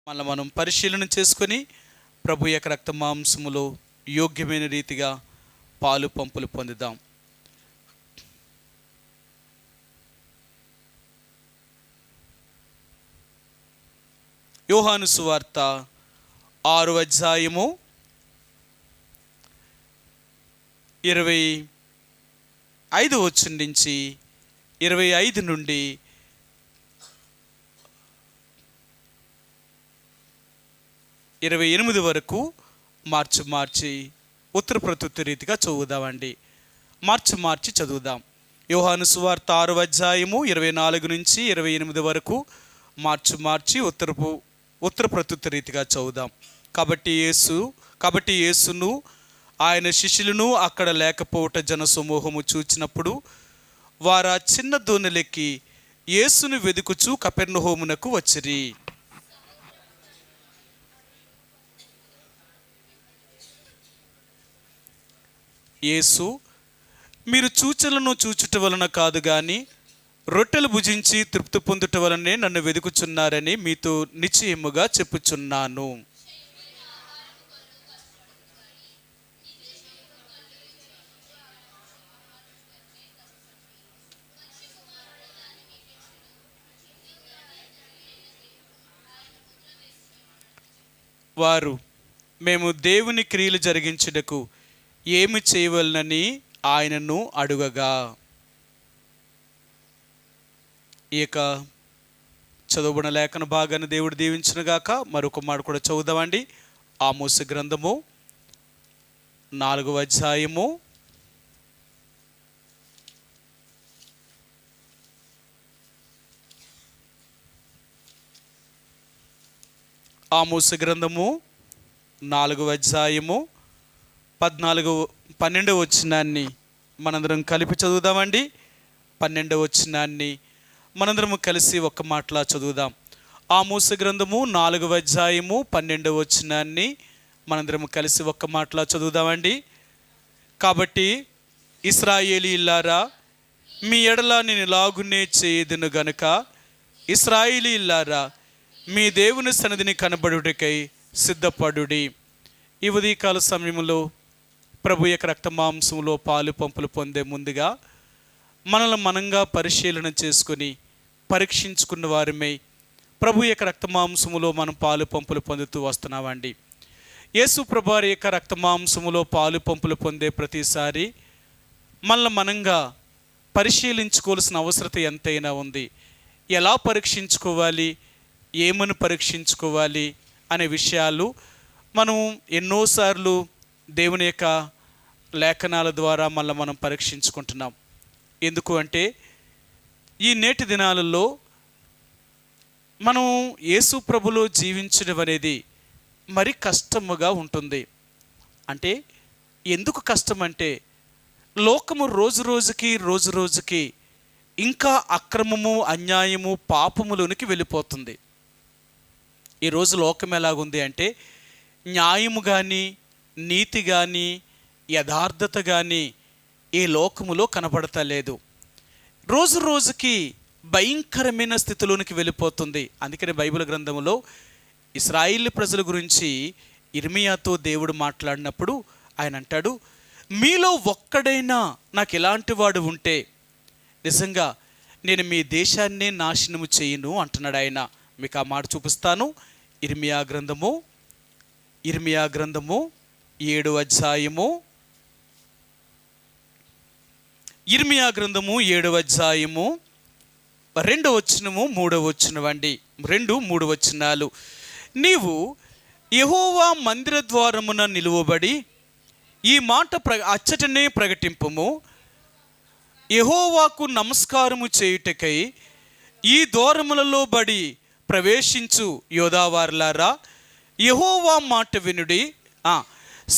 మళ్ళీ మనం పరిశీలన చేసుకొని ప్రభు యొక్క రక్త మాంసములో యోగ్యమైన రీతిగా పాలు పంపులు పొందుదాం. యోహాను సువార్త 6వ అధ్యాయము 25 వచనం నుంచి 25 నుండి 28 వరకు మార్చి ఉత్తర ప్రత్యుత్తర రీతిగా చదువుదామండి. మార్చి చదువుదాం. యోహాను సువార్త 6వ అధ్యాయము 24 నుంచి 28 వరకు మార్చి ఉత్తర ప్రత్యుత్తర రీతిగా చదువుదాం. కాబట్టి యేసును ఆయన శిష్యులను అక్కడ లేకపోవట జనసమూహము చూచినప్పుడు వారు ఆ చిన్న దోణిలెక్కి యేసును వెదుకుచు కపెర్నహూమునకు వచ్చిరి. యేసు, మీరు సూచనలను చూచుట వలన కాదు గాని రొట్టెలు భుజించి తృప్తి పొందుట వలనే నన్ను వెదుకుచున్నారని మీతో నిశ్చయముగా చెప్పుచున్నాను. వారు, మేము దేవుని క్రియలు జరిగించుటకు ఏమి చేయవలనని ఆయనను అడుగగా, ఈ యొక్క చదువుబడిన లేఖన భాగాన్ని దేవుడు దీవించునుగాక. మరొక మాట కూడా చదువుదామండి. ఆమోసు గ్రంథము 4వ అధ్యాయము 4వ అధ్యాయము 12వ వచనాన్ని మనందరం కలిపి చదువుదామండి. 12వ వచనాన్ని మనందరం కలిసి ఒక్క మాటలా చదువుదాం. ఆమోసు గ్రంథము 4వ అధ్యాయము 12వ వచనాన్ని మనందరం కలిసి ఒక్క మాటలా చదువుదామండి. కాబట్టి ఇశ్రాయేలీయులారా, మీ ఎడల నేను ఇలాగునే చేయదును గనుక ఇశ్రాయేలీయులారా, మీ దేవుని సన్నిధిని కనబడుటకై సిద్ధపడుడి. ఈ ఉదయకాల సమయంలో ప్రభు యొక్క రక్త మాంసంలో పాలు పంపులు పొందే ముందుగా మనల్ని మనంగా పరిశీలన చేసుకుని పరీక్షించుకున్న వారిమై ప్రభు యొక్క రక్త మాంసములో మనం పాలు పంపులు పొందుతూ వస్తున్నామండి. యేసు ప్రభు యొక్క రక్త మాంసములో పాలు పంపులు పొందే ప్రతిసారి మనల్ని మనంగా పరిశీలించుకోవాల్సిన అవసరత ఎంతైనా ఉంది. ఎలా పరీక్షించుకోవాలి, ఏమని పరీక్షించుకోవాలి అనే విషయాలు మనం ఎన్నోసార్లు దేవుని యొక్క లేఖనాల ద్వారా మళ్ళీ మనం పరీక్షించుకుంటున్నాం. ఎందుకు అంటే ఈ నేటి దినాలలో మనం యేసు ప్రభులో జీవించడం అనేది మరి కష్టముగా ఉంటుంది. అంటే ఎందుకు కష్టం అంటే లోకము రోజు రోజుకి ఇంకా అక్రమము, అన్యాయము, పాపములోనికి వెళ్ళిపోతుంది. ఈరోజు లోకం ఎలాగుంది అంటే న్యాయము కానీ, నీతి కానీ, యథార్థత కానీ ఈ లోకములో కనబడతలేదు. రోజుకి భయంకరమైన స్థితిలోనికి వెళ్ళిపోతుంది. అందుకని బైబిల్ గ్రంథంలో ఇశ్రాయేలు ప్రజల గురించి ఇర్మియాతో దేవుడు మాట్లాడినప్పుడు ఆయన అంటాడు, మీలో ఒక్కడైనా నాకు ఇలాంటి వాడు ఉంటే నిజంగా నేను మీ దేశాన్నే నాశనము చేయను అంటున్నాడు ఆయన. మీకు ఆ మాట చూపిస్తాను. ఇర్మియా గ్రంథము 7వ అధ్యాయము 7వ అధ్యాయము 2వ వచనము 3వ వచనం అండి. 2-3 వచనాలు. నీవు యెహోవా మందిర ద్వారమున నిలువబడి ఈ మాట అచ్చటనే ప్రకటింపుము, యెహోవాకు నమస్కారము చేయుటకై ఈ ద్వారములలో బడి ప్రవేశించు యోధావారులారా, యెహోవా మాట వినుడి.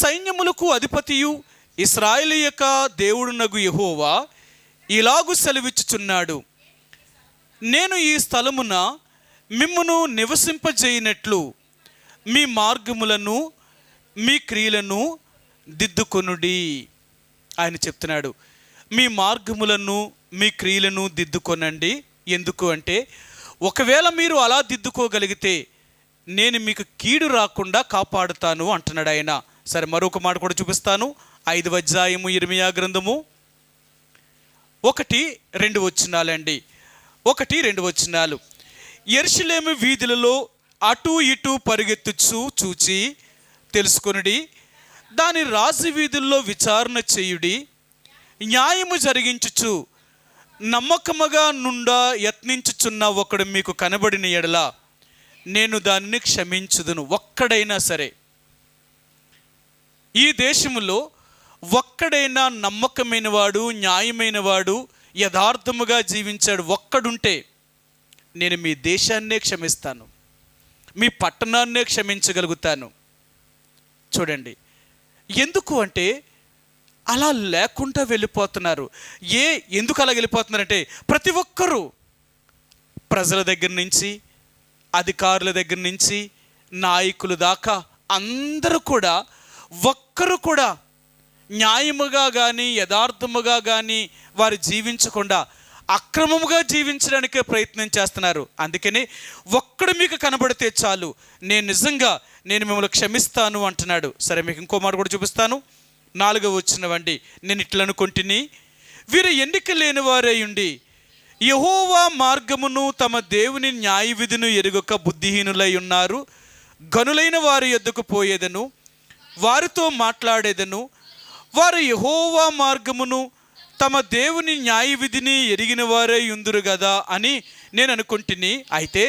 సైన్యములకు అధిపతియు ఇశ్రాయేలు యొక్క దేవుడునగు యెహోవా ఇలాగు సెలవిచ్చుచున్నాడు, నేను ఈ స్థలమున మిమ్మును నివసింపజేయనట్లు మీ మార్గములను మీ క్రియలను దిద్దుకొనుడి. ఆయన చెప్తున్నాడు, మీ మార్గములను మీ క్రియలను దిద్దుకొనండి. ఎందుకు అంటే ఒకవేళ మీరు అలా దిద్దుకోగలిగితే నేను మీకు కీడు రాకుండా కాపాడుతాను అంటున్నాడు ఆయన. సరే, మరొక మాట కూడా చూపిస్తాను. 5వ అధ్యాయము ఇర్మియా గ్రంథము 1-2 వచనాలండి. 1-2 వచనాలు. యెరూషలేము వీధులలో అటు ఇటు పరిగెత్తుచు చూచి తెలుసుకొనుడి, దాని రాజు వీధుల్లో విచారణ చేయుడి, న్యాయము జరిగించుచు నమ్మకముగా నుండా యత్నించుచున్న ఒకడు మీకు కనబడిన ఎడల నేను దానిని క్షమించుదును. ఒక్కడైనా సరే, ఈ దేశంలో ఒక్కడైనా నమ్మకమైన వాడు, న్యాయమైన వాడు, యథార్థముగా జీవించాడు ఒక్కడుంటే నేను మీ దేశాన్నే క్షమిస్తాను, మీ పట్టణాన్నే క్షమించగలుగుతాను. చూడండి, ఎందుకు అంటే అలా లేకుండా వెళ్ళిపోతున్నారు. ఎందుకు అలా వెళ్ళిపోతున్నారంటే ప్రతి ఒక్కరూ, ప్రజల దగ్గర నుంచి, అధికారుల దగ్గర నుంచి, నాయకులు దాకా అందరూ కూడా ఒక్కరు కూడా న్యాయముగా కానీ యథార్థముగా కానీ వారు జీవించకుండా అక్రమముగా జీవించడానికే ప్రయత్నం చేస్తున్నారు. అందుకని ఒక్కడు మీకు కనబడితే చాలు, నేను మిమ్మల్ని క్షమిస్తాను అంటున్నాడు. సరే, మీకు ఇంకో మాట కూడా చూపిస్తాను. 4వ వచనమండి. నేను ఇట్లా అనుకుంటుని, వీరు ఎన్నిక లేని వారై ఉండి యెహోవా మార్గమును తమ దేవుని న్యాయ విధిని ఎరుగక బుద్ధిహీనులై ఉన్నారు. గనులైన వారి యొద్దకు పోయేదను, వారితో మాట్లాడేదను, వారు యెహోవా మార్గమును తమ దేవుని న్యాయ విధిని ఎరిగిన వారై ఉందురు కదా అని నేను అనుకుంటుని. అయితే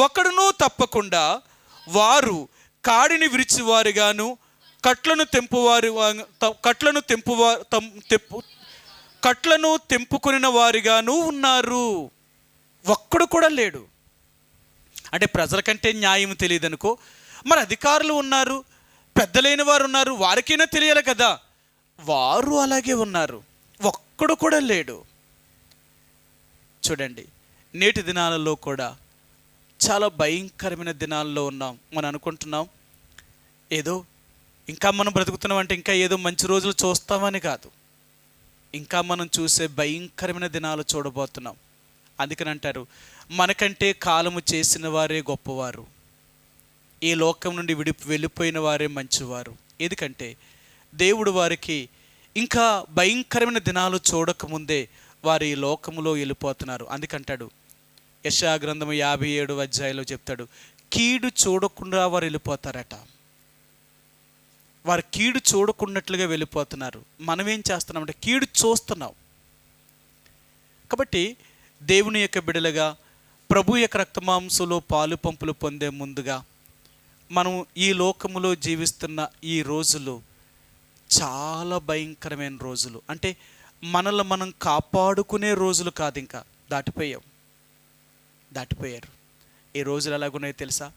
ఒకడును తప్పకుండా వారు కాడిని విరిచివారుగాను కట్లను తెంపుకొనిన వారిగాను ఉన్నారు. ఒక్కడు కూడా లేడు. అంటే ప్రజలకంటే న్యాయం తెలియదు అనుకో, మరి అధికారులు ఉన్నారు, పెద్దలైన వారు ఉన్నారు, వారికైనా తెలియాలి కదా. వారు అలాగే ఉన్నారు, ఒక్కడు కూడా లేడు. చూడండి, నేటి దినాలలో కూడా చాలా భయంకరమైన దినాల్లో ఉన్నాం. మనం అనుకుంటున్నాం ఏదో ఇంకా మనం బ్రతుకుతున్నాం అంటే ఇంకా ఏదో మంచి రోజులు చూస్తామని కాదు, ఇంకా మనం చూసే భయంకరమైన దినాలు చూడబోతున్నాం. అందుకని అంటారు, మనకంటే కాలము చేసిన వారే గొప్పవారు, ఈ లోకం నుండి వెళ్ళిపోయిన వారే మంచివారు. ఎందుకంటే దేవుడు వారికి ఇంకా భయంకరమైన దినాలు చూడకముందే వారు ఈ లోకములో వెళ్ళిపోతున్నారు. అందుకంటాడు, యెషయా గ్రంథము 57వ అధ్యాయంలో చెప్తాడు, కీడు చూడకుండా వారు వెళ్ళిపోతారట. వారు కీడు చూడకున్నట్లుగా వెళ్ళిపోతున్నారు. మనం ఏం చేస్తున్నామంటే కీడు చూస్తున్నాం. కాబట్టి దేవుని యొక్క బిడలుగా ప్రభు యొక్క రక్తమాంసంలో పాలు పంపులు పొందే ముందుగా మనం ఈ లోకములో జీవిస్తున్న ఈ రోజులు చాలా భయంకరమైన రోజులు. అంటే మనల్ని మనం కాపాడుకునే రోజులు కాదు, ఇంకా దాటిపోయారు. ఈ రోజులు ఎలాగున్నాయో తెలుసా?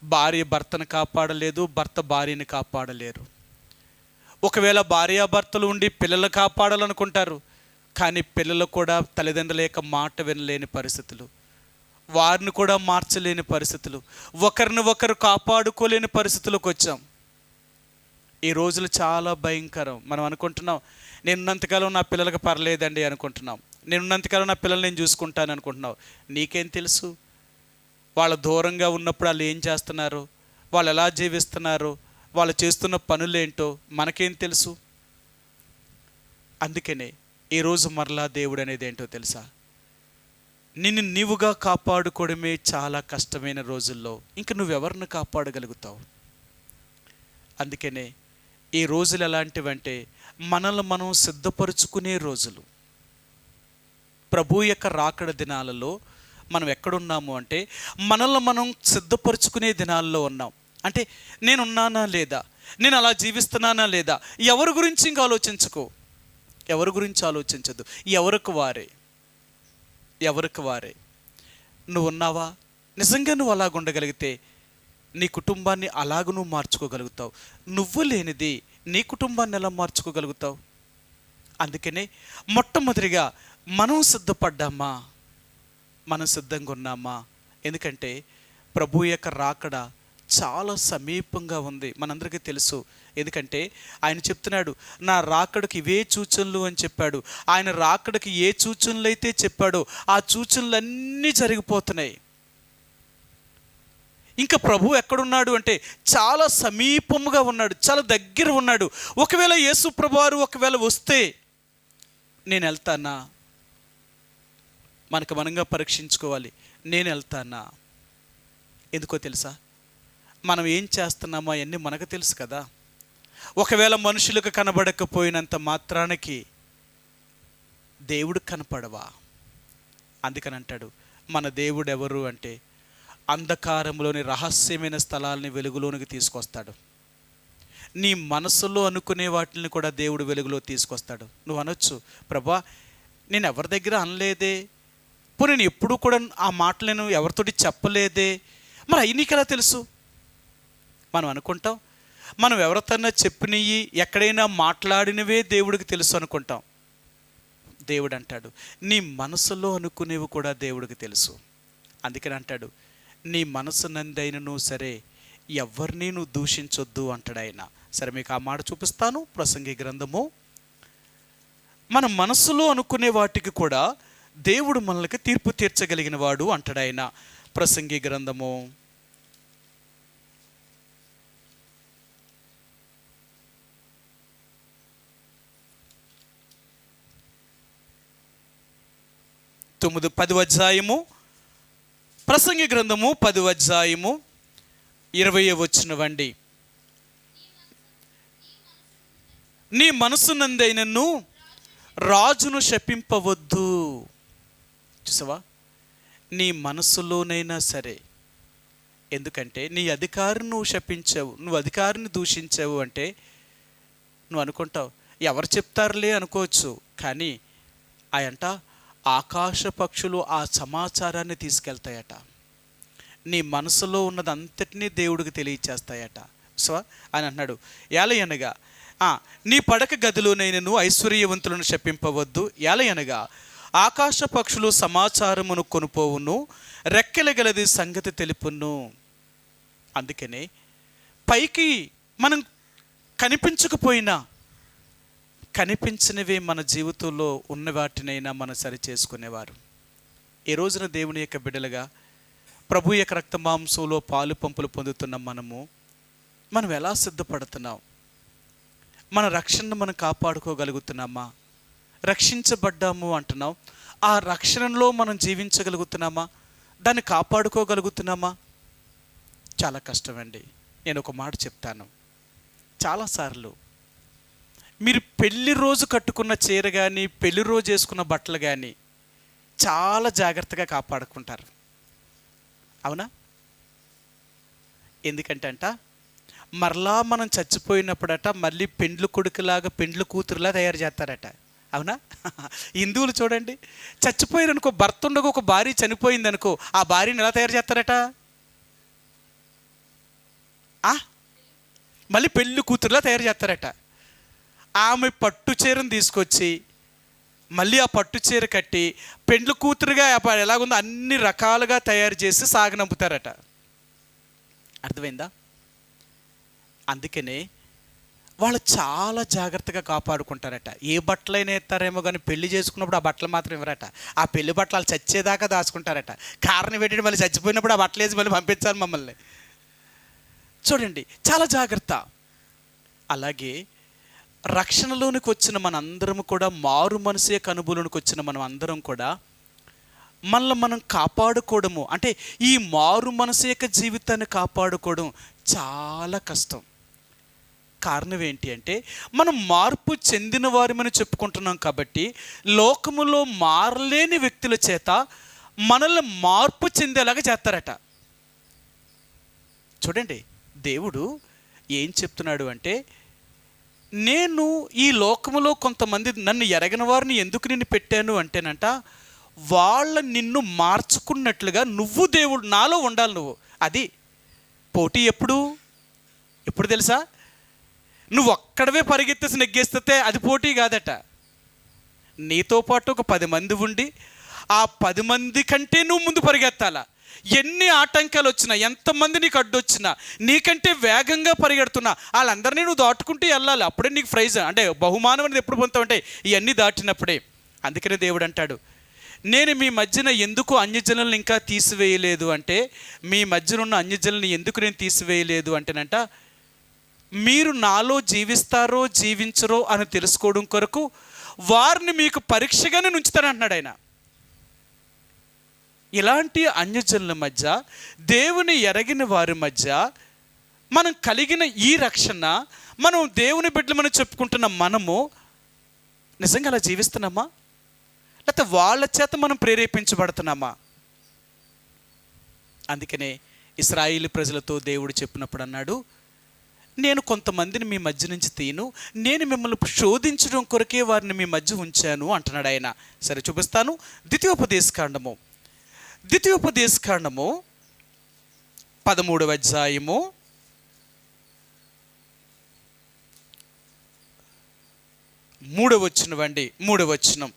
భార్య భర్తను కాపాడలేదు, భర్త భార్యని కాపాడలేరు. ఒకవేళ భార్యాభర్తలు ఉండి పిల్లలు కాపాడాలనుకుంటారు, కానీ పిల్లలు కూడా తల్లిదండ్రుల యొక్క మాట వినలేని పరిస్థితులు, వారిని కూడా మార్చలేని పరిస్థితులు, ఒకరిని ఒకరు కాపాడుకోలేని పరిస్థితులకు వచ్చాం. ఈ రోజులు చాలా భయంకరం. మనం అనుకుంటున్నాం నేనున్నంతకాలం నా పిల్లలకు పర్లేదండి అనుకుంటున్నాం, నేనున్నంతకాలం నా పిల్లల్ని నేను చూసుకుంటాను అనుకుంటున్నావు. నీకేం తెలుసు వాళ్ళు దూరంగా ఉన్నప్పుడు వాళ్ళు ఏం చేస్తున్నారు, వాళ్ళు ఎలా జీవిస్తున్నారు, వాళ్ళు చేస్తున్న పనులేంటో మనకేం తెలుసు? అందుకనే ఈరోజు మరలా దేవుడు అనేది ఏంటో తెలుసా? నిన్ను నీవుగా కాపాడుకోవడమే చాలా కష్టమైన రోజుల్లో ఇంక నువ్వెవరిని కాపాడగలుగుతావు? అందుకనే ఈ రోజులు ఎలాంటివంటే మనల్ని మనం సిద్ధపరుచుకునే రోజులు. ప్రభు యొక్క రాకడ దినాలలో మనం ఎక్కడున్నాము అంటే మనల్ని మనం సిద్ధపరుచుకునే దినాల్లో ఉన్నాం. అంటే నేనున్నానా లేదా, నేను అలా జీవిస్తున్నానా లేదా, ఎవరి గురించి ఇంకా ఆలోచించుకో, ఎవరి గురించి ఆలోచించద్దు. ఎవరికి వారే నువ్వు ఉన్నావా? నిజంగా నువ్వు అలాగుండగలిగితే నీ కుటుంబాన్ని అలాగ నువ్వు మార్చుకోగలుగుతావు. నువ్వు లేనిది నీ కుటుంబాన్ని ఎలా మార్చుకోగలుగుతావు? అందుకనే మొట్టమొదటిగా మనం సిద్ధపడ్డామా, మనం సిద్ధంగా ఉన్నామా? ఎందుకంటే ప్రభు యొక్క రాకడ చాలా సమీపంగా ఉంది, మనందరికీ తెలుసు. ఎందుకంటే ఆయన చెప్తున్నాడు, నా రాకడకి ఇవే సూచనలు అని చెప్పాడు. ఆయన రాకడకి ఏ సూచనలు అయితే చెప్పాడో ఆ సూచనలన్నీ జరిగిపోతున్నాయి. ఇంకా ప్రభు ఎక్కడున్నాడు అంటే చాలా సమీపముగా ఉన్నాడు, చాలా దగ్గర ఉన్నాడు. ఒకవేళ యేసు ప్రభువారు ఒకవేళ వస్తే నేను వెళ్తానా? మనకు మనంగా పరీక్షించుకోవాలి. నేను వెళ్తానా? ఎందుకో తెలుసా? మనం ఏం చేస్తున్నామో అవన్నీ మనకు తెలుసు కదా. ఒకవేళ మనుషులకు కనబడకపోయినంత మాత్రానికి దేవుడు కనపడవా? అందుకని అంటాడు, మన దేవుడు ఎవరు అంటే అంధకారంలోని రహస్యమైన స్థలాల్ని వెలుగులోనికి తీసుకొస్తాడు. నీ మనసులో అనుకునే వాటిని కూడా దేవుడు వెలుగులో తీసుకొస్తాడు. నువ్వు అనొచ్చు, ప్రభా నేను ఎవరి దగ్గర అనలేదే, పోనీ నేను ఎప్పుడు కూడా ఆ మాటలు నేను ఎవరితోటి చెప్పలేదే, మరి అవి నీకెలా తెలుసు? మనం అనుకుంటాం మనం ఎవరితోన్నా చెప్పినవి, ఎక్కడైనా మాట్లాడినవే దేవుడికి తెలుసు అనుకుంటాం. దేవుడు అంటాడు, నీ మనసులో అనుకునేవి కూడా దేవుడికి తెలుసు. అందుకని అంటాడు, నీ మనసు నందైనను సరే ఎవరిని నువ్వు దూషించొద్దు అంటాడు ఆయన. సరే, మీకు ఆ మాట చూపిస్తాను. ప్రసంగి గ్రంథము. మన మనసులో అనుకునే వాటికి కూడా దేవుడు మనకి తీర్పు తీర్చగలిగిన వాడు అంటాడు ఆయన. ప్రసంగి గ్రంథము 10వ అధ్యాయము, ప్రసంగి గ్రంథము 10వ అధ్యాయము 20వ వచనమండి. నీ మనసునందైనను రాజును శపింపవద్దు. చూసావా? నీ మనసులోనైనా సరే, ఎందుకంటే నీ అధికారిని నువ్వు శపించావు, నువ్వు అధికారిని దూషించావు అంటే నువ్వు అనుకుంటావు ఎవరు చెప్తారులే అనుకోవచ్చు. కానీ అయంట ఆకాశ పక్షులు ఆ సమాచారాన్ని తీసుకెళ్తాయట, నీ మనసులో ఉన్నదంతటినీ దేవుడికి తెలియచేస్తాయట. సో అని అన్నాడు, ఏలయనగా నీ పడక గదిలోనైనను ఐశ్వర్యవంతులను శపింపవద్దు. ఏలయనగా ఆకాశ పక్షులు సమాచారమును కొనుపోవును, రెక్కల గలది సంగతి తెలుపును. అందుకనే పైకి మనం కనిపించకపోయినా కనిపించినవే మన జీవితంలో ఉన్న వాటినైనా మనం సరి చేసుకునేవారు. ఈ రోజున దేవుని యొక్క బిడ్డలుగా ప్రభు యొక్క రక్త మాంసంలో పాలు పంపులు పొందుతున్న మనం ఎలా సిద్ధపడుతున్నాం? మన రక్షణను మనం కాపాడుకోగలుగుతున్నామా? రక్షించబడ్డాము అంటున్నాం, ఆ రక్షణలో మనం జీవించగలుగుతున్నామా? దాన్ని కాపాడుకోగలుగుతున్నామా? చాలా కష్టమండి. నేను ఒక మాట చెప్తాను. చాలాసార్లు మీరు పెళ్లి రోజు కట్టుకున్న చీర కానీ, పెళ్లి రోజు వేసుకున్న బట్టలు కానీ చాలా జాగ్రత్తగా కాపాడుకుంటారు, అవునా? ఎందుకంటే మరలా మనం చచ్చిపోయినప్పుడట మళ్ళీ పెండ్లు కొడుకులాగా పెండ్లు కూతురులా తయారు చేస్తారట, అవునా? హిందువులు చూడండి, చచ్చిపోయారనుకో, భర్త ఉండగా ఒక భార్య చనిపోయింది అనుకో, ఆ భార్యని ఎలా తయారు చేస్తారట? మళ్ళీ పెళ్లి కూతురులా తయారు చేస్తారట. ఆమె పట్టు చీరను తీసుకొచ్చి మళ్ళీ ఆ పట్టు చీర కట్టి పెండ్లు కూతురుగా ఎలాగుందో అన్ని రకాలుగా తయారు చేసి సాగనంపుతారట. అర్థమైందా? అందుకనే వాళ్ళు చాలా జాగ్రత్తగా కాపాడుకుంటారట. ఏ బట్టలైనా ఎత్తారేమో కానీ పెళ్లి చేసుకున్నప్పుడు ఆ బట్టలు మాత్రం ఇవ్వరట. ఆ పెళ్లి బట్టలు వాళ్ళు చచ్చేదాకా దాచుకుంటారట. కారణం ఏంటంటే మళ్ళీ చచ్చిపోయినప్పుడు ఆ బట్టలు వేసి మళ్ళీ పంపించాలి మమ్మల్ని. చూడండి, చాలా జాగ్రత్త. అలాగే రక్షణలోనికి వచ్చిన మనందరం కూడా, మారు మనసు యొక్క అనుభవంలోనికి వచ్చిన మనం అందరం కూడా మనల్ని మనం కాపాడుకోవడము అంటే ఈ మారు మనసు యొక్క జీవితాన్ని కాపాడుకోవడం చాలా కష్టం. కారణం ఏంటి అంటే మనం మార్పు చెందిన వారిమని చెప్పుకుంటున్నాం కాబట్టి లోకములో మారలేని వ్యక్తుల చేత మనల్ని మార్పు చెందేలాగా చేస్తారట. చూడండి, దేవుడు ఏం చెప్తున్నాడు అంటే, నేను ఈ లోకములో కొంతమంది నన్ను ఎరగని వారిని ఎందుకు నిన్ను పెట్టాను అంటేనంట, వాళ్ళ నిన్ను మార్చుకున్నట్లుగా నువ్వు దేవుడు నాలో ఉండాలి. నువ్వు అది పోటీ ఎప్పుడు తెలుసా? నువ్వు ఒక్కడవే పరిగెత్తేసి నెగ్గేస్తే అది పోటీ కాదట. నీతో పాటు ఒక 10 మంది ఉండి ఆ 10 మంది కంటే నువ్వు ముందు పరిగెత్తాలా. ఎన్ని ఆటంకాలు వచ్చినా, ఎంతమంది నీకు అడ్డొచ్చినా, నీకంటే వేగంగా పరిగెడుతున్నా వాళ్ళందరినీ నువ్వు దాటుకుంటూ వెళ్ళాలి. అప్పుడే నీకు ప్రైజ్ అంటే బహుమానం అనేది ఎప్పుడు పొందుతావు అంటే ఇవన్నీ దాటినప్పుడే. అందుకనే దేవుడు అంటాడు, నేను మీ మధ్యన ఎందుకు అన్యజనులను ఇంకా తీసివేయలేదు అంటే, మీ మధ్యన ఉన్న అన్యజనులను ఎందుకు నేను తీసివేయలేదు అంటేనంట, మీరు నాలో జీవిస్తారో జీవించరో అని తెలుసుకోవడం కొరకు వారిని మీకు పరీక్షగానే ఉంచుతానంటున్నాడు ఆయన. ఇలాంటి అన్యజనుల మధ్య, దేవుని ఎరగిన వారి మధ్య మనం కలిగిన ఈ రక్షణ, మనం దేవుని బిడ్డలమని చెప్పుకుంటున్న మనము నిజంగా అలా జీవిస్తున్నామా, లేకపోతే వాళ్ళ చేత మనం ప్రేరేపించబడుతున్నామా? అందుకనే ఇశ్రాయేలు ప్రజలతో దేవుడు చెప్పినప్పుడు అన్నాడు, నేను కొంతమందిని మీ మధ్య నుంచి తీను, నేను మిమ్మల్ని శోధించడం కొరకే వారిని మీ మధ్య ఉంచాను అంటున్నాడు ఆయన. సరే, చూపిస్తాను. ద్వితీయోపదేశకాండము 13వ అధ్యాయము 3వ వచనం.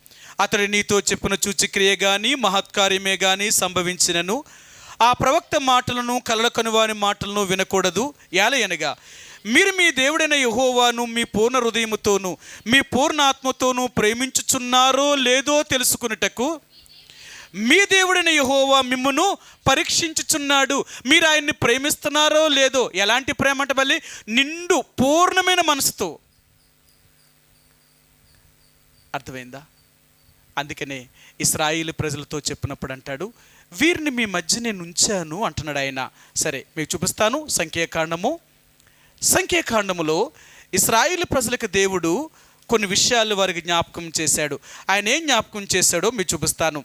అతడు నీతో చెప్పిన సూచక్రియ కానీ మహత్కార్యమే కానీ సంభవించినను ఆ ప్రవక్త మాటలను కలలకనువాని మాటలను వినకూడదు. ఏలయనగా మీరు మీ దేవుడైన యెహోవాను మీ పూర్ణ హృదయముతోనూ మీ పూర్ణ ఆత్మతోనూ ప్రేమించుచున్నారో లేదో తెలుసుకున్నటకు మీ దేవుడైన యెహోవా మిమ్మును పరీక్షించుచున్నాడు. మీరు ఆయన్ని ప్రేమిస్తున్నారో లేదో. ఎలాంటి ప్రేమ అంటే మళ్ళీ నిండు పూర్ణమైన మనసుతో. అర్థమైందా? అందుకనే ఇశ్రాయేలు ప్రజలతో చెప్పినప్పుడు అంటాడు, వీరిని మీ మధ్య నేను ఉంచాను అంటున్నాడు ఆయన. సరే, మీకు చూపిస్తాను. సంఖ్యాకాండములో ఇశ్రాయేలు ప్రజలకు దేవుడు కొన్ని విషయాలు వారికి జ్ఞాపకం చేశాడు. ఆయన ఏం జ్ఞాపకం చేశాడో మీకు చూపిస్తాను.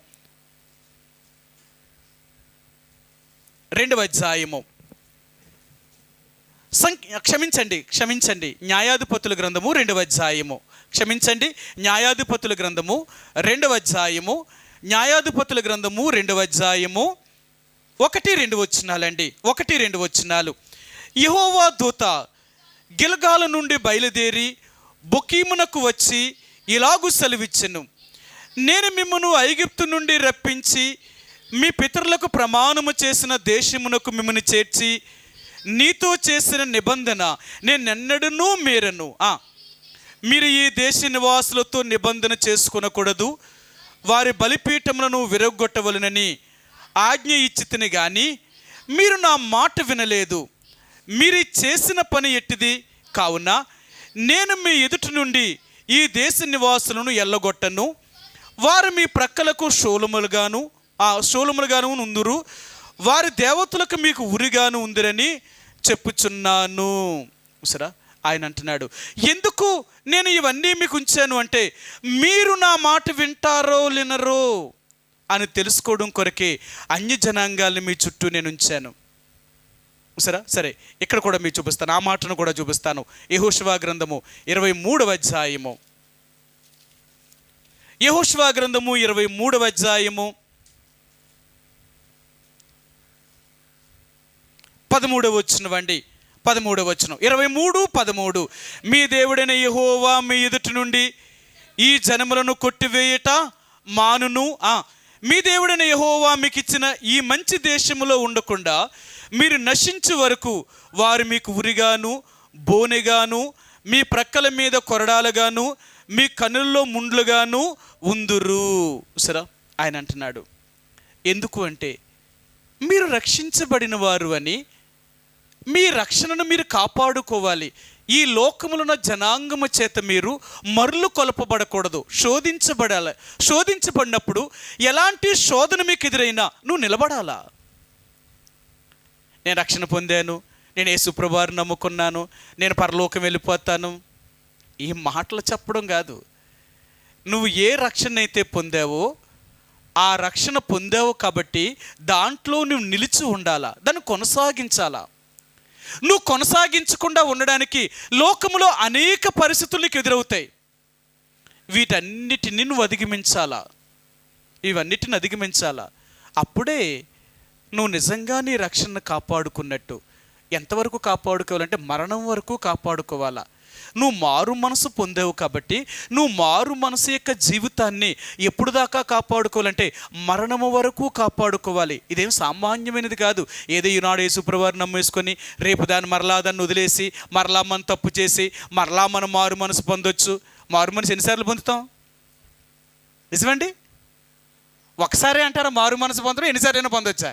2వ అధ్యాయము క్షమించండి న్యాయాధిపతుల గ్రంథము 2వ అధ్యాయము. న్యాయాధిపతుల గ్రంథము 2వ అధ్యాయము. న్యాయాధిపతుల గ్రంథము 2వ అధ్యాయము 1-2 వచనాలండి. 1-2 వచనాలు. యెహోవా దూత గిల్గాల నుండి బయలుదేరి బొకీమునకు వచ్చి ఇలాగు సెలవిచ్చెను, నేను మిమ్మును ఐగుప్తు నుండి రప్పించి మీ పితరులకు ప్రమాణము చేసిన దేశమునకు మిమ్మల్ని చేర్చి నీతో చేసిన నిబంధన నేనెన్నడూ మీరను. మీరు ఈ దేశ నివాసులతో నిబంధన చేసుకొనకూడదు, వారి బలిపీఠములను విరగొట్టవలనని ఆజ్ఞ ఇచ్చితిని గాని మీరు నా మాట వినలేదు. మీరు చేసిన పని ఎట్టిది కావున నేను మీ ఎదుటి నుండి ఈ దేశ నివాసులను ఎల్లగొట్టను. వారు మీ ప్రక్కలకు శూలములుగాను ఉందురు, వారి దేవతలకు మీకు ఉరిగాను ఉందిరని చెప్పుచున్నాను. సరే, ఆయన అంటున్నాడు, ఎందుకు నేను ఇవన్నీ మీకు ఉంచాను అంటే మీరు నా మాట వింటారో వినరో అని తెలుసుకోవడం కొరకే అన్య జనాంగాల్ని మీ చుట్టూ నేను ఉంచాను. సరే, ఇక్కడ కూడా మీకు చూపిస్తాను, ఆ మాటను కూడా చూపిస్తాను. యెహోషువ గ్రంథము 23వ అధ్యాయము. 23వ అధ్యాయము 13వ వచనం అండి. 13వ వచనం. 23:13. మీ దేవుడైన యెహోవా మీ ఎదుటి నుండి ఈ జనములను కొట్టివేయట మానును. మీ దేవుడైన యెహోవా మీకు ఇచ్చిన ఈ మంచి దేశములో ఉండకుండా మీరు నశించే వరకు వారు మీకు ఉరిగాను బోనెగాను మీ ప్రక్కల మీద కొరడాలుగాను మీ కనుల్లో ముండ్లుగాను ఉందురు. సరే, ఆయన అంటున్నాడు, ఎందుకు అంటే మీరు రక్షించబడిన వారు అని, మీ రక్షణను మీరు కాపాడుకోవాలి. ఈ లోకములున్న జనాంగము చేత మీరు మరులు కొలపబడకూడదు, శోధించబడాలి. శోధించబడినప్పుడు ఎలాంటి శోధన మీకు ఎదురైనా నువ్వు నిలబడాలా. నేను రక్షణ పొందాను, నేను యేసుప్రభువారిని నమ్ముకున్నాను, నేను పరలోకం వెళ్ళిపోతాను, ఈ మాటలు చెప్పడం కాదు. నువ్వు ఏ రక్షణ అయితే పొందావో ఆ రక్షణ పొందావు కాబట్టి దాంట్లో నువ్వు నిలిచి ఉండాలా, దాన్ని కొనసాగించాలా. నువ్వు కొనసాగించకుండా ఉండడానికి లోకములో అనేక పరిస్థితులు నీకు ఎదురవుతాయి. వీటన్నిటిని నువ్వు ఇవన్నిటిని అధిగమించాలా. అప్పుడే నువ్వు నిజంగా నీ రక్షణను కాపాడుకున్నట్టు. ఎంతవరకు కాపాడుకోవాలంటే మరణం వరకు కాపాడుకోవాలా. నువ్వు మారు మనసు పొందావు కాబట్టి నువ్వు మారు మనసు యొక్క జీవితాన్ని ఎప్పుడు దాకా కాపాడుకోవాలంటే మరణము వరకు కాపాడుకోవాలి. ఇదేం సామాన్యమైనది కాదు. ఏదో ఈనాడు యేసుప్రభువారిని నమ్మేసుకొని రేపు దాన్ని వదిలేసి మరలా మనం తప్పు చేసి మరలా మనం మారు మనసు పొందొచ్చు. మారు మనసు ఎన్నిసార్లు పొందుతాం? నిజమండి, ఒకసారి అంటారా మారు మనసు పొందడం? ఎన్నిసార్లు పొందొచ్చా?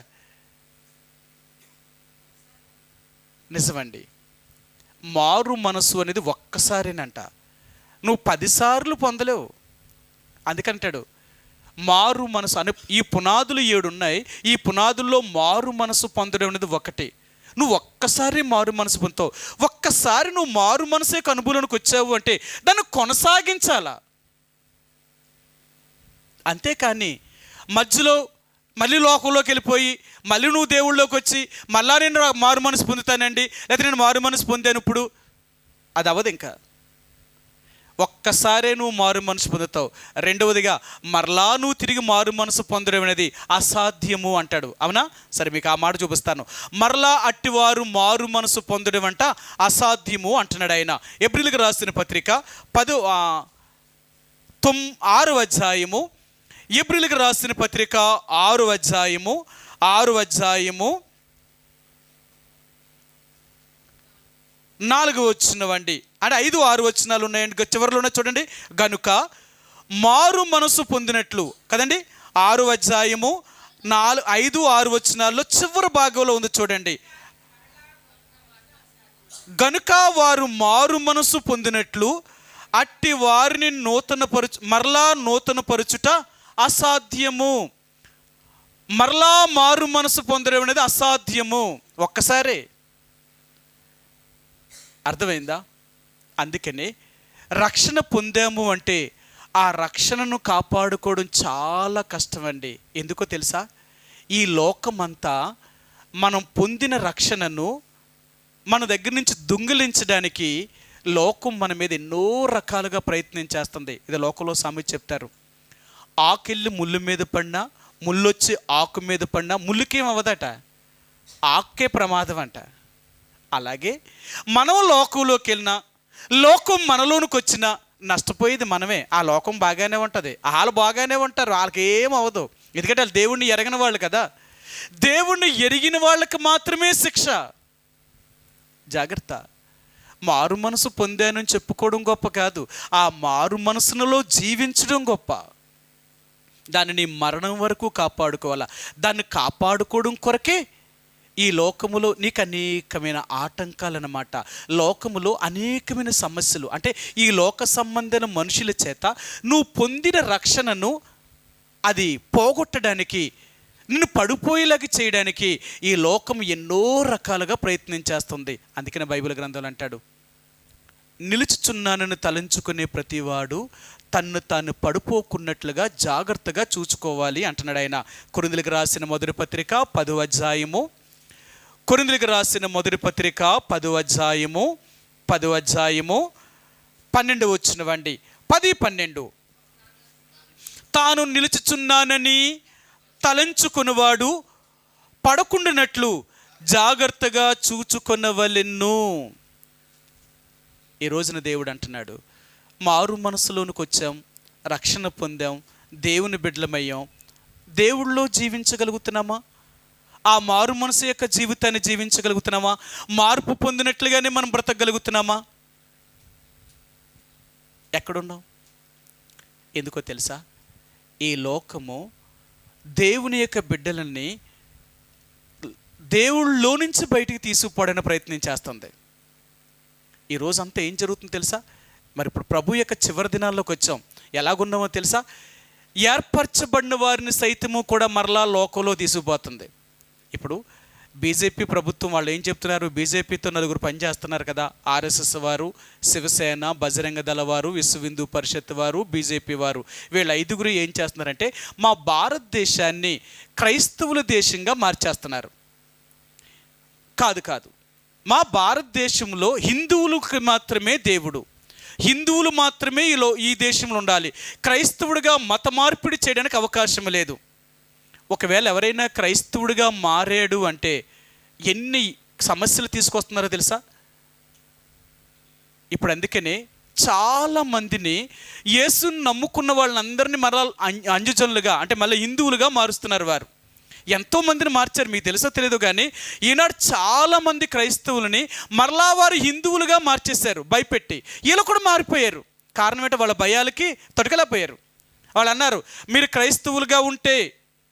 నిజమండి, మారు మనసు అనేది ఒక్కసారేనంట. నువ్వు 10 సార్లు పొందలేవు. అందుకంటాడు మారు మనసు అనే ఈ పునాదులు 7 ఉన్నాయి. ఈ పునాదుల్లో మారు మనసు పొందడం అనేది ఒకటి. నువ్వు ఒక్కసారి మారు మనసు పొందుతావు. ఒక్కసారి నువ్వు మారు మనసే అనుభవంలోకి వచ్చావు అంటే దాన్ని కొనసాగించాలా. అంతేకాని మధ్యలో మళ్ళీ లోకంలోకి వెళ్ళిపోయి మళ్ళీ నువ్వు దేవుళ్ళలోకి వచ్చి మళ్ళా నేను మారు మనసు పొందుతానండి, లేకపోతే నేను మారు మనసు పొందాను ఇప్పుడు, అది అవ్వదు. ఇంకా ఒక్కసారే నువ్వు మారు మనసు పొందుతావు. రెండవదిగా మరలా నువ్వు తిరిగి మారు మనసు పొందడం అనేది అసాధ్యము అంటాడు. అవునా? సరే, మీకు ఆ మాట చూపిస్తాను. మరలా అట్టివారు మారు మనసు పొందడం అంట అసాధ్యము అంటున్నాడు ఆయన. ఏప్రిల్కి రాసిన పత్రిక 6వ అధ్యాయము, ఏప్రిల్కి రాసిన పత్రిక 6వ అధ్యాయము 4వ వచనమండి. అంటే 5, 6 వచనాలు ఉన్నాయండి, చివరిలో ఉన్నాయి చూడండి. గనుక మారు మనసు పొందినట్లు కదండి. 6వ అధ్యాయము 5, 6 వచనాల్లో చివరి భాగంలో ఉంది చూడండి. గనుక వారు మారు మనసు పొందినట్లు అట్టి వారిని మరలా నూతనపరచుట అసాధ్యము. మరలా మారు మనసు పొందడం అనేది అసాధ్యము. ఒక్కసారి. అర్థమైందా? అందుకనే రక్షణ పొందాము అంటే ఆ రక్షణను కాపాడుకోవడం చాలా కష్టమండి. ఎందుకో తెలుసా? ఈ లోకమంతా మనం పొందిన రక్షణను మన దగ్గర నుంచి దొంగిలించడానికి లోకం మన మీద ఎన్నో రకాలుగా ప్రయత్నం చేస్తుంది. ఇది లోకంలో సామెత చెప్తారు. ఆకెళ్ళి ముళ్ళు మీద పడినా, ముళ్ళొచ్చి ఆకు మీద పడినా ముళ్ళుకేం అవ్వదట, ఆకే ప్రమాదం అంట. అలాగే మనం లోకంలోకి వెళ్ళినా, లోకం మనలోనికి వచ్చినా నష్టపోయేది మనమే. ఆ లోకం బాగానే ఉంటుంది, వాళ్ళు బాగానే ఉంటారు, వాళ్ళకి ఏం అవ్వదు. ఎందుకంటే వాళ్ళు దేవుణ్ణి ఎరగని వాళ్ళు కదా. దేవుణ్ణి ఎరిగిన వాళ్ళకి మాత్రమే శిక్ష. జాగ్రత్త. మారు మనసు పొందానని చెప్పుకోవడం గొప్ప కాదు, ఆ మారు మనసులో జీవించడం గొప్ప. దానిని మరణం వరకు కాపాడుకోవాలా. దాన్ని కాపాడుకోవడం కొరకే ఈ లోకములో నీకు అనేకమైన ఆటంకాలు అన్నమాట. లోకములో అనేకమైన సమస్యలు, అంటే ఈ లోక సంబంధమైన మనుషుల చేత నువ్వు పొందిన రక్షణను అది పోగొట్టడానికి, నిన్ను పడిపోయేలాగా చేయడానికి ఈ లోకం ఎన్నో రకాలుగా ప్రయత్నం చేస్తుంది. అందుకనే బైబిల్ గ్రంథంలో అంటాడు, నిలుచుచున్నానని తలంచుకునే ప్రతివాడు తన్ను తాను పడిపోకున్నట్లుగా జాగ్రత్తగా చూసుకోవాలి అంటున్నాడు ఆయన. కొరింథీయులకు రాసిన మొదటి పత్రిక 10వ అధ్యాయము, కొరింథీయులకు రాసిన మొదటి పత్రిక 10వ అధ్యాయము 12వ వచనమండి. 10-12. తాను నిలుచుచున్నానని తలంచుకున్నవాడు పడకుండానట్లు జాగ్రత్తగా చూచుకొనవలెను. ఈ రోజున దేవుడు అంటున్నాడు, మారు మనసులోనికి వచ్చాం, రక్షణ పొందాం, దేవుని బిడ్డలమయ్యాం. దేవుళ్ళో జీవించగలుగుతున్నామా? ఆ మారు మనసు యొక్క జీవితాన్ని జీవించగలుగుతున్నామా? మార్పు పొందినట్లుగానే మనం బ్రతకగలుగుతున్నామా? ఎక్కడున్నాం? ఎందుకో తెలుసా? ఈ లోకము దేవుని యొక్క బిడ్డలని దేవుళ్ళలో నుంచి బయటికి తీసుకుపోవడానికి ప్రయత్నం చేస్తుంది. ఈరోజంతా ఏం జరుగుతుందో తెలుసా? మరి ఇప్పుడు ప్రభు యొక్క చివరి దినాల్లోకి వచ్చాం. ఎలాగున్నామో తెలుసా? ఏర్పరచబడిన వారిని సైతము కూడా మరలా లోకంలో తీసుకుపోతుంది. ఇప్పుడు బీజేపీ ప్రభుత్వం వాళ్ళు ఏం చెప్తున్నారు? బీజేపీతో 9 పనిచేస్తున్నారు కదా, ఆర్ఎస్ఎస్ వారు, శివసేన, బజరంగ దళ వారు, విశ్వ హిందూ పరిషత్ వారు, బీజేపీ వారు. వీళ్ళ 5 ఏం చేస్తున్నారంటే మా భారతదేశాన్ని క్రైస్తవుల దేశంగా మార్చేస్తున్నారు. కాదు, మా భారతదేశంలో హిందువులకు మాత్రమే దేవుడు, హిందువులు మాత్రమే ఈ దేశంలో ఉండాలి, క్రైస్తవుడిగా మత మార్పిడి చేయడానికి అవకాశం లేదు. ఒకవేళ ఎవరైనా క్రైస్తవుడిగా మారాడు అంటే ఎన్ని సమస్యలు తీసుకొస్తున్నారో తెలుసా? ఇప్పుడు అందుకనే చాలామందిని యేసుని నమ్ముకున్న వాళ్ళందరినీ మరలా అంజజనులుగా, అంటే మళ్ళీ హిందువులుగా మారుస్తున్నారు. వారు ఎంతోమందిని మార్చారు, మీకు తెలుసో తెలియదు కానీ ఈనాడు చాలామంది క్రైస్తవులని మరలా వారు హిందువులుగా మార్చేశారు భయపెట్టి. వీళ్ళు కూడా మారిపోయారు. కారణం ఏంటో వాళ్ళ భయాలకి తొడకలేకపోయారు. వాళ్ళు అన్నారు, మీరు క్రైస్తవులుగా ఉంటే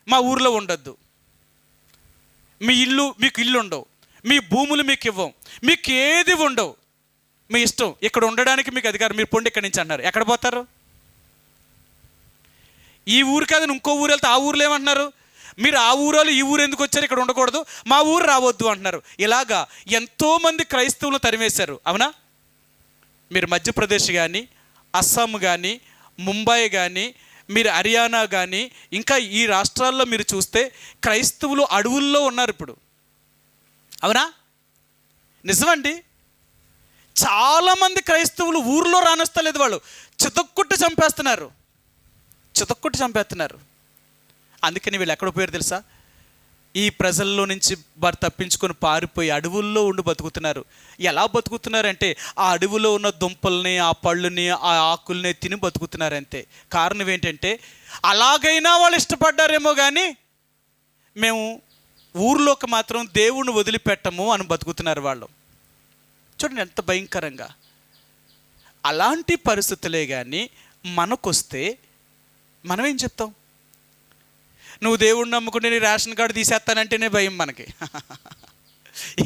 మా ఊర్లో ఉండొద్దు, మీకు ఇల్లు ఉండవు, మీ భూములు మీకు ఇవ్వం, మీకు ఏది ఉండవు, మీ ఇష్టం, ఇక్కడ ఉండడానికి మీకు అధికారం, మీరు పొండి ఇక్కడి నుంచి అన్నారు. ఎక్కడ పోతారు? ఈ ఊరు కాదని ఇంకో ఊరు వెళ్తే ఆ ఊర్లో ఏమంటున్నారు, మీరు ఆ ఊరోళ్ళు ఈ ఊరు ఎందుకు వచ్చారు, ఇక్కడ ఉండకూడదు, మా ఊరు రావద్దు అంటున్నారు. ఇలాగా ఎంతోమంది క్రైస్తవులు తరిమేశారు. అవునా? మీరు మధ్యప్రదేశ్ కానీ, అస్సాం కానీ, ముంబై కానీ, మీరు హర్యానా కానీ, ఇంకా ఈ రాష్ట్రాల్లో మీరు చూస్తే క్రైస్తవులు అడవుల్లో ఉన్నారు ఇప్పుడు. అవునా? నిజమండి. చాలామంది క్రైస్తవులు ఊర్లో రానిస్తలేదు, వాళ్ళు చితక్కొట్టి చంపేస్తున్నారు. అందుకని వీళ్ళు ఎక్కడ పోయారు తెలుసా? ఈ ప్రజల్లో నుంచి వారు తప్పించుకొని పారిపోయి అడవుల్లో ఉండి బతుకుతున్నారు. ఎలా బతుకుతున్నారంటే ఆ అడవిలో ఉన్న దుంపల్ని, ఆ పళ్ళుని, ఆ ఆకుల్ని తిని బతుకుతున్నారు అంతే. కారణం ఏంటంటే అలాగైనా వాళ్ళు ఇష్టపడ్డారేమో కానీ మేము ఊర్లోకి మాత్రం దేవుణ్ణి వదిలిపెట్టము అని బతుకుతున్నారు వాళ్ళు. చూడండి ఎంత భయంకరంగా. అలాంటి పరిస్థితులే కానీ మనకొస్తే మనం ఏం చెప్తాం? నువ్వు దేవుణ్ణి నమ్ముకుంటే నీ రేషన్ కార్డు తీసేస్తానంటేనే భయం మనకి.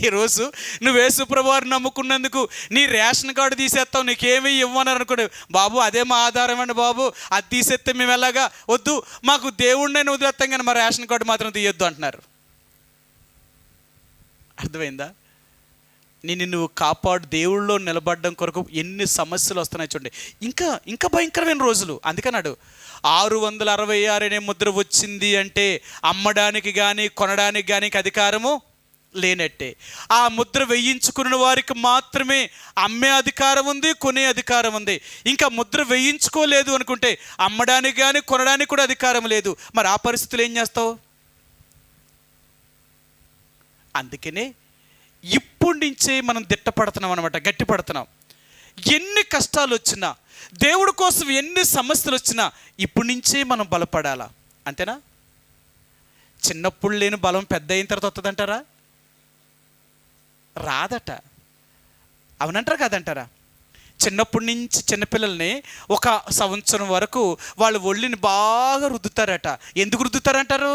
ఈరోజు నువ్వు యేసు ప్రభువారిని నమ్ముకున్నందుకు నీ రేషన్ కార్డు తీసేస్తావు, నీకేమీ ఇవ్వనని అనుకోండి, బాబు అదే మా ఆధారం అండి బాబు, అది తీసేస్తే మేము ఎలాగా, వద్దు మాకు దేవుణ్ణి వదిలేస్తాం కానీ మా రేషన్ కార్డు మాత్రం తీయొద్దు అంటున్నారు. అర్థమైందా? నువ్వు కాపాడు, దేవుళ్ళలో నిలబడడం కొరకు ఎన్ని సమస్యలు వస్తున్నాయి చూడండి. ఇంకా భయంకరమైన రోజులు. అందుకన్నాడు 666 అనే ముద్ర వచ్చింది అంటే అమ్మడానికి కానీ కొనడానికి కానీ అధికారము లేనట్టే. ఆ ముద్ర వేయించుకున్న వారికి మాత్రమే అమ్మే అధికారం ఉంది, కొనే అధికారం ఉంది. ఇంకా ముద్ర వేయించుకోలేదు అనుకుంటే అమ్మడానికి కానీ కొనడానికి కూడా అధికారం లేదు. మరి ఆ పరిస్థితులు ఏం చేస్తావు? అందుకనే ఇప్పటి నుంచే మనం దిట్టపడుతున్నాం అనమాట, గట్టిపడుతున్నాం. ఎన్ని కష్టాలు వచ్చినా, దేవుడి కోసం ఎన్ని సమస్యలు వచ్చినా ఇప్పటి నుంచే మనం బలపడాలా. అంతేనా? చిన్నప్పుడు లేని బలం పెద్ద అయిన తర్వాత వస్తుందంటారా? రాదట. అవునంటారా కాదంటారా? చిన్నప్పటి నుంచి చిన్నపిల్లల్ని 1 సంవత్సరం వరకు వాళ్ళు ఒళ్ళిని బాగా రుద్దుతారట. ఎందుకు రుద్దుతారంటారు?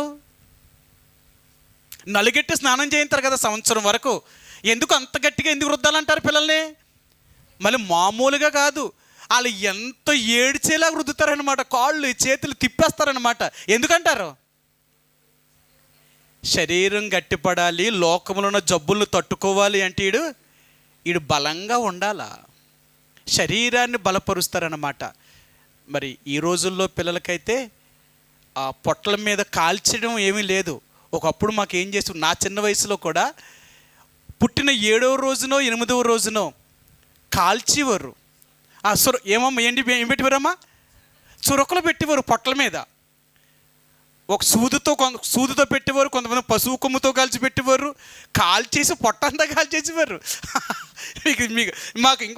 నలుగెట్టి స్నానం చేయించారు కదా సంవత్సరం వరకు. ఎందుకు అంత గట్టిగా ఎందుకు రుద్దాలంటారు పిల్లల్ని? మళ్ళీ మామూలుగా కాదు, వాళ్ళు ఎంత ఏడ్చేలా రుద్దుతారనమాట, కాళ్ళు చేతులు తిప్పేస్తారనమాట. ఎందుకంటారు? శరీరం గట్టిపడాలి, లోకంలో ఉన్న జబ్బులను తట్టుకోవాలి అంటే ఈడు బలంగా ఉండాలా, శరీరాన్ని బలపరుస్తారనమాట. మరి ఈ రోజుల్లో పిల్లలకైతే ఆ పొట్ల మీద కాల్చడం ఏమీ లేదు. ఒకప్పుడు మాకు ఏం చేసి, నా చిన్న వయసులో కూడా పుట్టిన 7వ రోజునో 8వ రోజునో కాల్చేవారు. ఏమమ్మా ఏం పెట్టేవారమ్మా? చురకలు పెట్టేవారు పొట్ల మీద. ఒక సూదుతో పెట్టేవారు, కొంతమంది పశువు కొమ్ముతో కాల్చి పెట్టేవారు, కాల్చేసి పొట్టంతా కాల్చేసేవారు.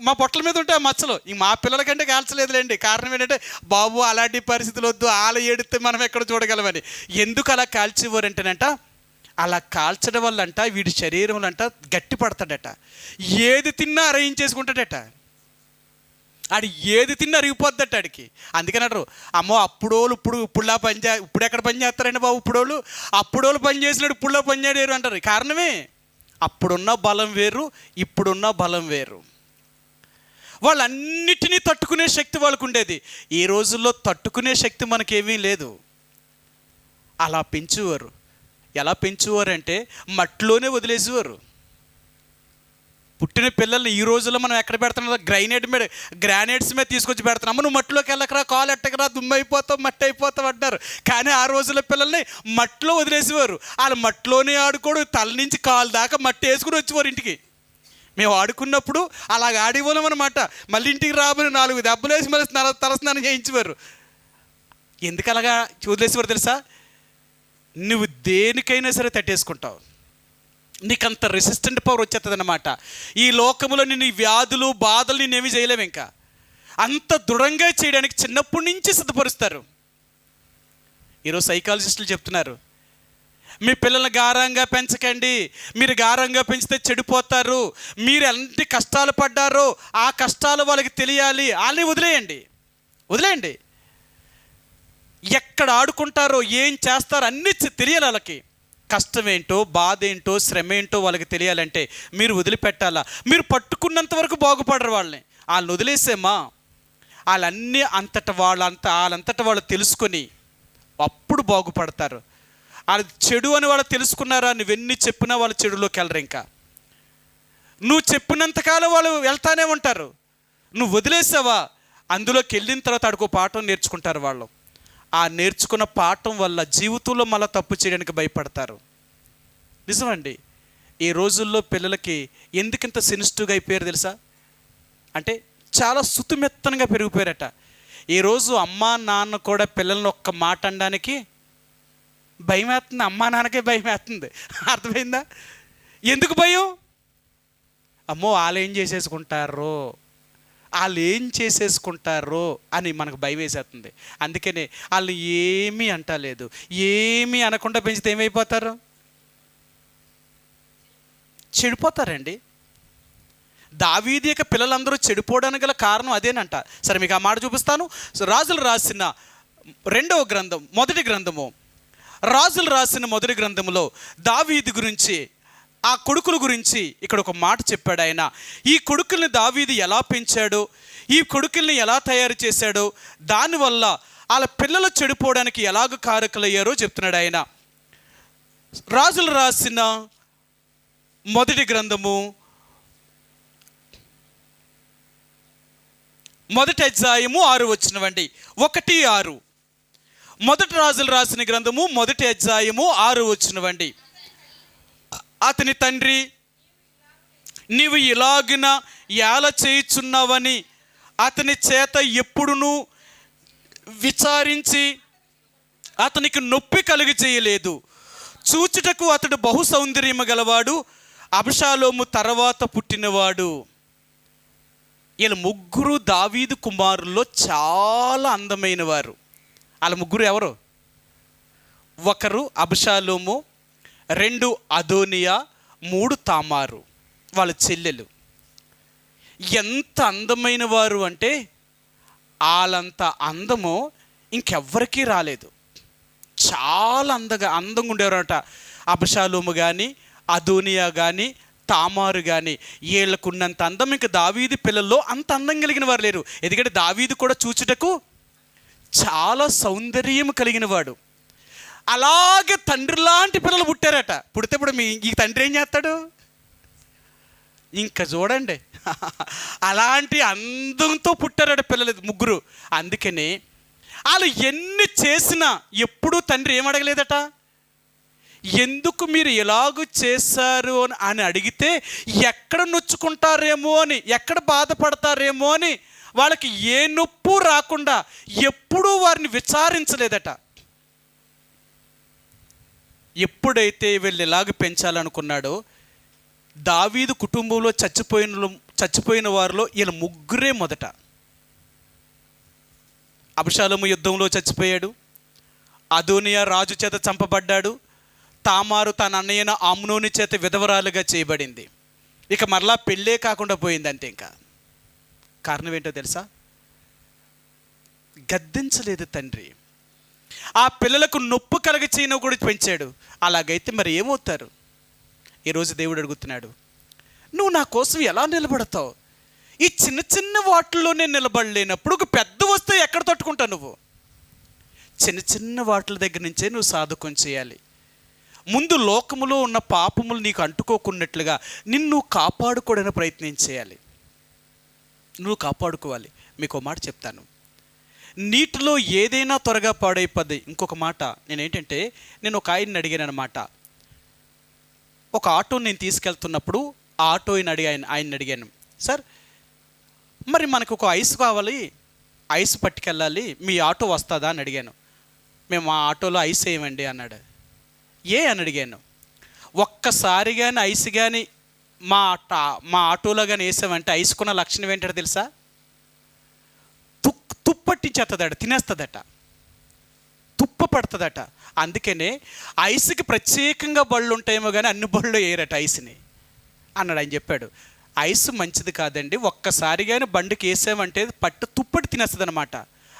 మా పొట్టల మీద ఉంటే ఆ మచ్చలు మా పిల్లలకంటే కాల్చలేదులేండి. కారణం ఏంటంటే బాబు అలాంటి పరిస్థితులు వద్దు, ఆల ఏడితే మనం ఎక్కడ చూడగలమని. ఎందుకు అలా కాల్చేవారు అంటేనంట, అలా కాల్చడం వల్ల అంట వీడి శరీరంలో అంట గట్టి పడతాడట, ఏది తిన్నా అరయించేసుకుంటాడట, ఆడు ఏది తిన్నా అరిగిపోద్దట ఆడికి. అందుకనరు అమ్మో అప్పుడోళ్ళు ఇప్పుడు ఎక్కడ పని చేస్తారండి బాబు, అప్పుడోళ్ళు పని చేసినాడు ఇప్పుడులో పని చేయలేరు అంటారు. కారణమే అప్పుడున్న బలం వేరు, ఇప్పుడున్న బలం వేరు. వాళ్ళన్నిటినీ తట్టుకునే శక్తి వాళ్ళకు ఉండేది. ఈ రోజుల్లో తట్టుకునే శక్తి మనకేమీ లేదు. అలా పెంచేవారు. ఎలా పెంచేవారంటే మట్టిలోనే వదిలేసేవారు. పుట్టిన పిల్లల్ని ఈ రోజుల్లో మనం ఎక్కడ పెడుతున్నాం? గ్రానైట్స్ మీద తీసుకొచ్చి పెడుతున్నాం. నువ్వు మట్టిలోకి వెళ్ళకరా, కాలు ఎట్టకరా, దుమ్ము అయిపోతావు, మట్టి అయిపోతావు అంటారు. కానీ ఆ రోజుల్లో పిల్లల్ని మట్టిలో వదిలేసేవారు. వాళ్ళు మట్టిలోనే ఆడుకోడు, తల నుంచి కాలు దాకా మట్టి వేసుకుని వచ్చేవారు ఇంటికి. మేము ఆడుకున్నప్పుడు అలాగ ఆడిపోలేం అనమాట. మళ్ళీ ఇంటికి రాబోని 4 దెబ్బలు వేసి మళ్ళీ తలస్నానం చేయించేవారు. ఎందుకు అలాగా వదిలేసేవారు తెలుసా? నువ్వు దేనికైనా సరే తట్టేసుకుంటావు, నీకంత రెసిస్టెంట్ పవర్ వచ్చేస్తుంది అన్నమాట. ఈ లోకంలో నీ వ్యాధులు బాధలు నేనేమి చేయలేవు. ఇంకా అంత దృఢంగా చేయడానికి చిన్నప్పటి నుంచి సిద్ధపరుస్తారు. ఈరోజు సైకాలజిస్టులు చెప్తున్నారు, మీ పిల్లల్ని గారంగా పెంచకండి, మీరు గారంగా పెంచితే చెడిపోతారు, మీరు ఎలాంటి కష్టాలు పడ్డారో ఆ కష్టాలు వాళ్ళకి తెలియాలి, వాళ్ళని వదిలేయండి. ఎక్కడ ఆడుకుంటారో ఏం చేస్తారో అన్నీ తెలియాలి వాళ్ళకి. కష్టం ఏంటో, బాధ ఏంటో, శ్రమ ఏంటో వాళ్ళకి తెలియాలంటే మీరు వదిలిపెట్టాలా. మీరు పట్టుకున్నంత వరకు బాగుపడరు వాళ్ళని వదిలేసేమా, వాళ్ళన్నీ వాళ్ళంతట వాళ్ళు తెలుసుకొని అప్పుడు బాగుపడతారు. వాళ్ళు చెడు అని వాళ్ళు తెలుసుకున్నారా, నువ్వెన్ని చెప్పినా వాళ్ళు చెడులోకి వెళ్ళరు. ఇంకా నువ్వు చెప్పినంతకాలం వాళ్ళు వెళ్తానే ఉంటారు. నువ్వు వదిలేసావా, అందులోకి వెళ్ళిన తర్వాత ఆడుకో పాఠం నేర్చుకుంటారు వాళ్ళు. ఆ నేర్చుకున్న పాఠం వల్ల జీవితంలో మళ్ళీ తప్పు చేయడానికి భయపడతారు. నిజమండి, ఈ రోజుల్లో పిల్లలకి ఎందుకింత సెన్సిటివ్గా అయిపోయారు తెలుసా? అంటే చాలా సుతుమెత్తనగా పెరిగిపోయారట. ఈరోజు అమ్మా నాన్న కూడా పిల్లల్ని ఒక్క మాట అనడానికి భయం వేస్తుంది. అమ్మా నాన్నకే భయం వేస్తుంది. అర్థమైందా? ఎందుకు భయం? అమ్మో వాళ్ళు ఏం చేసేసుకుంటారో అని మనకు భయం వేసేస్తుంది. అందుకనే వాళ్ళు ఏమీ అంటలేదు, ఏమీ అనకుండా పెంచితే ఏమైపోతారు? చెడిపోతారండి. దావీదు యొక్క పిల్లలందరూ చెడిపోవడానికి గల కారణం అదేనంట. సరే, మీకు ఆ మాట చూపిస్తాను. రాజులు రాసిన మొదటి గ్రంథములో దావీదు గురించి, ఆ కొడుకుల గురించి ఇక్కడ ఒక మాట చెప్పాడు ఆయన. ఈ కొడుకుల్ని దావీదు ఎలా పెంచాడో, ఈ కొడుకుల్ని ఎలా తయారు చేశాడో, దానివల్ల వాళ్ళ పిల్లలు చెడిపోవడానికి ఎలాగ కారకులయ్యారో చెప్తున్నాడు ఆయన. రాజులు రాసిన మొదటి గ్రంథము 1 అధ్యాయము 6 వచనమండి. 1:6. మొదటి రాజులు రాసిన గ్రంథము 1 అధ్యాయము 6 వచనమండి. అతని తండ్రి, నీవు ఇలాగిన ఏల చేయుచున్నావని అతని చేత ఎప్పుడునూ విచారించి అతనికి నొప్పి కలిగి చేయలేదు. చూచుటకు అతడు బహు సౌందర్యము గలవాడు, అబ్షాలోము తర్వాత పుట్టినవాడు. వీళ్ళ ముగ్గురు దావీదు కుమారుల్లో చాలా అందమైన వారు. వాళ్ళ ముగ్గురు ఎవరు? ఒకరు అబ్షాలోము, 2 అదోనియా, 3 తామారు, వాళ్ళ చెల్లెలు. ఎంత అందమైన వారు అంటే వాళ్ళంత అందము ఇంకెవ్వరికీ రాలేదు. చాలా అందంగా ఉండేవారట. అబ్షాలోము కానీ, అదోనియా కానీ, తామారు కానీ, వీళ్ళకున్నంత అందం ఇంకా దావీదు పిల్లల్లో అంత అందం కలిగిన వారు లేరు. ఎందుకంటే దావీదు కూడా చూచుటకు చాలా సౌందర్యం కలిగిన వాడు. అలాగే తండ్రి లాంటి పిల్లలు పుట్టారట. పుడితే ఇప్పుడు ఈ తండ్రి ఏం చేస్తాడు? ఇంకా చూడండి, అలాంటి అందంతో పుట్టారట పిల్లలు ముగ్గురు. అందుకని వాళ్ళు ఎన్ని చేసినా ఎప్పుడూ తండ్రి ఏం అడగలేదట, ఎందుకు మీరు ఎలాగూ చేశారు అని అడిగితే ఎక్కడ నొచ్చుకుంటారేమో అని, ఎక్కడ బాధపడతారేమో అని వాళ్ళకి ఏ నొప్పు రాకుండా ఎప్పుడూ వారిని విచారించలేదట. ఎప్పుడైతే వీళ్ళు ఎలాగ పెంచాలనుకున్నాడో, దావీదు కుటుంబంలో చచ్చిపోయిన వారిలో వీళ్ళ ముగ్గురే మొదట. అబ్షాలోము యుద్ధంలో చచ్చిపోయాడు, అదోనియా రాజు చేత చంపబడ్డాడు, తామారు తన అన్నయ్యన అమ్నోని చేత విధవరాలుగా చేయబడింది. ఇక మరలా పెళ్ళే కాకుండా పోయింది అంతే. ఇంకా కారణం ఏంటో తెలుసా? గద్దించలేదు తండ్రి. ఆ పిల్లలకు నొప్పు కలగ చేయను కూడా పెంచాడు. అలాగైతే మరి ఏమవుతారు? ఈరోజు దేవుడు అడుగుతున్నాడు, నువ్వు నా కోసం ఎలా నిలబడతావు? ఈ చిన్న చిన్న వాటిల్లో నేను నిలబడలేనప్పుడు ఒక పెద్ద వస్తే ఎక్కడ తట్టుకుంటావు నువ్వు? చిన్న చిన్న వాటిల దగ్గర నుంచే నువ్వు సాధకం చేయాలి. ముందు లోకములో ఉన్న పాపములు నీకు అంటుకోకున్నట్లుగా నిన్ను కాపాడుకోవడానికి ప్రయత్నం చేయాలి. నువ్వు కాపాడుకోవాలి. మీకు ఒక మాట చెప్తాను, నీటిలో ఏదైనా త్వరగా పాడైపోద్ది. ఇంకొక మాట నేను ఒక ఆయన్ని అడిగాను అనమాట. ఒక ఆటోని నేను తీసుకెళ్తున్నప్పుడు ఆ ఆయన్ని అడిగాను, సార్ మరి మనకు ఒక ఐస్ కావాలి, ఐస్ పట్టుకెళ్ళాలి, మీ ఆటో వస్తుందా అని అడిగాను. మేము ఆ ఆటోలో ఐస్ వేయమండి అన్నాడు. అని అడిగాను. ఒక్కసారి కానీ ఐస్ కానీ మా ఆటోలో కానీ వేసామంటే ఐస్కున్న లక్షణం ఏంటో తెలుసా? తుప్పట్టించేస్తుందట, తినేస్తుందట, తుప్ప పడుతుందట. అందుకనే ఐస్కి ప్రత్యేకంగా బళ్ళు ఉంటాయేమో కానీ అన్ని బళ్ళు వేయరట ఐస్ని అన్నాడు. ఆయన చెప్పాడు, ఐస్ మంచిది కాదండి, ఒక్కసారి కానీ బండికి వేసామంటే తుప్పటి తినేస్తుంది అనమాట.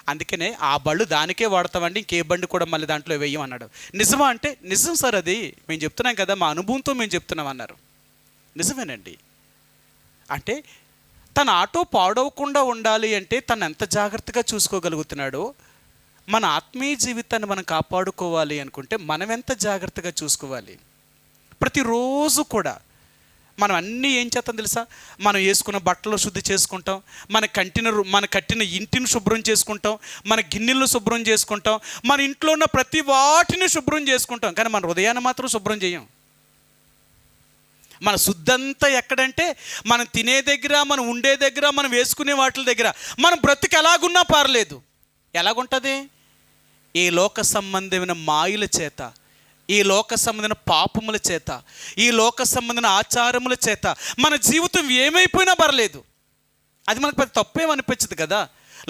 అందుకనే ఆ బళ్ళు దానికే వాడతామండి, ఇంకే బండి కూడా మళ్ళీ దాంట్లో వేయం అన్నాడు. నిజమా అంటే నిజం సార్, అది మేము చెప్తున్నాం కదా, మా అనుభవంతో మేము చెప్తున్నాం అన్నారు. నిజమేనండి. అంటే తన ఆటో పాడవకుండా ఉండాలి అంటే తను ఎంత జాగ్రత్తగా చూసుకోగలుగుతున్నాడో, మన ఆత్మీయ జీవితాన్ని మనం కాపాడుకోవాలి అనుకుంటే మనం ఎంత జాగ్రత్తగా చూసుకోవాలి. ప్రతిరోజు కూడా మనం అన్నీ ఏం చేస్తాం తెలుసా, మనం వేసుకున్న బట్టలు శుద్ధి చేసుకుంటాం, మన కట్టిన ఇంటిని శుభ్రం చేసుకుంటాం, మన గిన్నెలను శుభ్రం చేసుకుంటాం, మన ఇంట్లో ఉన్న ప్రతి వాటిని శుభ్రం చేసుకుంటాం, కానీ మన హృదయాన్ని మాత్రం శుభ్రం చేయం. మన శుద్ధంతా ఎక్కడంటే మనం తినే దగ్గర, మనం ఉండే దగ్గర, మనం వేసుకునే వాటి దగ్గర. మన బ్రతుకు ఎలాగున్నా పర్లేదు. ఎలాగుంటుంది? ఈ లోక సంబంధమైన మాయల చేత, ఈ లోక సంబంధమైన పాపముల చేత, ఈ లోక సంబంధమైన ఆచారముల చేత మన జీవితం ఏమైపోయినా పర్లేదు. అది మనకు పెద్ద తప్పేమనిపించదు కదా.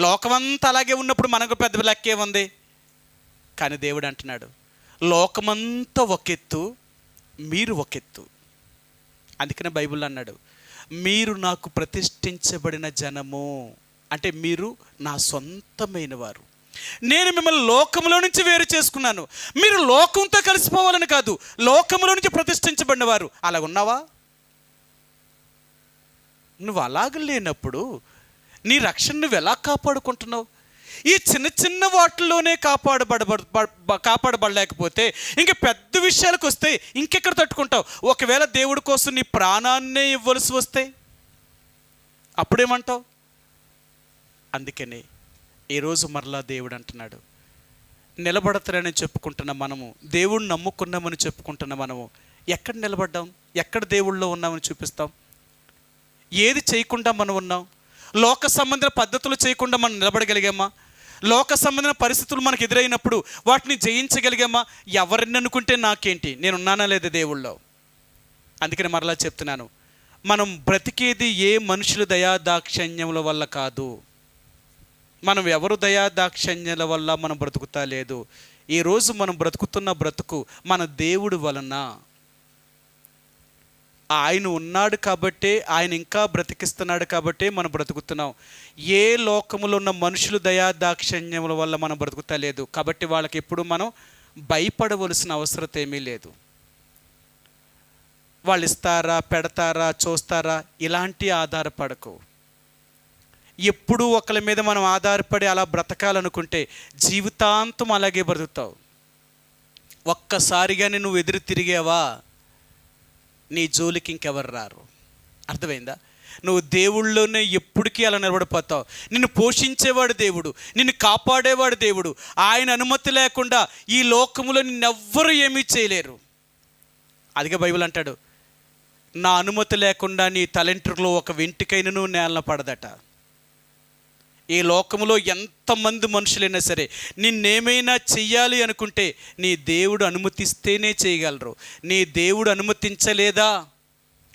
లోకమంతా అలాగే ఉన్నప్పుడు మనకు పెద్ద లెక్కే ఉంది. కానీ దేవుడు అంటున్నాడు, లోకమంతా ఒకెత్తు, మీరు ఒకెత్తు. అందుకనే బైబిల్ అన్నాడు, మీరు నాకు ప్రతిష్ఠించబడిన జనము, అంటే మీరు నా సొంతమైన వారు. నేను మిమ్మల్ని లోకంలో నుంచి వేరు చేసుకున్నాను. మీరు లోకంతో కలిసిపోవాలని కాదు, లోకంలో నుంచి ప్రతిష్ఠించబడిన వారు. అలా ఉన్నావా? నువ్వు అలాగ లేనప్పుడు నీ రక్షణ నువ్వు ఎలా కాపాడుకుంటున్నావు? ఈ చిన్న చిన్న వాటిల్లోనే కాపాడబడలేకపోతే ఇంక పెద్ద విషయాలకు వస్తే ఇంకెక్కడ తట్టుకుంటావు? ఒకవేళ దేవుడి కోసం నీ ప్రాణాన్నే ఇవ్వాల్సి వస్తే అప్పుడేమంటావు? అందుకనే ఈరోజు మరలా దేవుడు అంటున్నాడు, నిలబడతారని చెప్పుకుంటున్న మనము, దేవుడిని నమ్ముకున్నామని చెప్పుకుంటున్న మనము ఎక్కడ నిలబడ్డాం? ఎక్కడ దేవుళ్ళో ఉన్నామని చూపిస్తాం? ఏది చేయకుండా మనం ఉన్నాం? లోక సంబంధించిన పద్ధతులు చేయకుండా మనం నిలబడగలిగామా? లోక సంబంధించిన పరిస్థితులు మనకు ఎదురైనప్పుడు వాటిని జయించగలిగామా? ఎవరిని అనుకుంటే నాకేంటి, నేనున్నానా లేదా దేవుళ్ళో? అందుకని మరలా చెప్తున్నాను, మనం బ్రతికేది ఏ మనుషుల దయాదాక్షిణ్యముల వల్ల కాదు. మనం ఎవరు దయాదాక్షిణ్యాల వల్ల మనం బ్రతుకుతా లేదు. ఈరోజు మనం బ్రతుకుతున్న బ్రతుకు మన దేవుడు వలన. ఆయన ఉన్నాడు కాబట్టే, ఆయన ఇంకా బ్రతికిస్తున్నాడు కాబట్టే మనం బ్రతుకుతున్నాం. ఏ లోకములో ఉన్న మనుషులు దయాదాక్షిణ్యముల వల్ల మనం బ్రతుకుతా లేదు. కాబట్టి వాళ్ళకి ఎప్పుడు మనం భయపడవలసిన అవసరం ఏమీ లేదు. వాళ్ళు ఇస్తారా, పెడతారా, చూస్తారా, ఇలాంటి ఆధారపడకు. ఎప్పుడూ ఒకరి మీద మనం ఆధారపడి అలా బ్రతకాలనుకుంటే జీవితాంతం అలాగే బ్రతుకుతావు. ఒక్కసారిగానే నువ్వు ఎదురు తిరిగావా, నీ జోలికి ఇంకెవరు రారు. అర్థమైందా? నువ్వు దేవుళ్ళలోనే ఎప్పటికీ అలా నిలబడిపోతావు. నిన్ను పోషించేవాడు దేవుడు, నిన్ను కాపాడేవాడు దేవుడు. ఆయన అనుమతి లేకుండా ఈ లోకములో నిన్నెవ్వరూ ఏమీ చేయలేరు. అదిగా బైబిల్ అంటాడు, నా అనుమతి లేకుండా నీ తలెంట్రులో ఒక వెంట్రుకైనను నేలన పడదట. ఈ లోకములో ఎంతమంది మనుషులైనా సరే నిన్నేమైనా చెయ్యాలి అనుకుంటే నీ దేవుడు అనుమతిస్తేనే చేయగలరు. నీ దేవుడు అనుమతించలేదా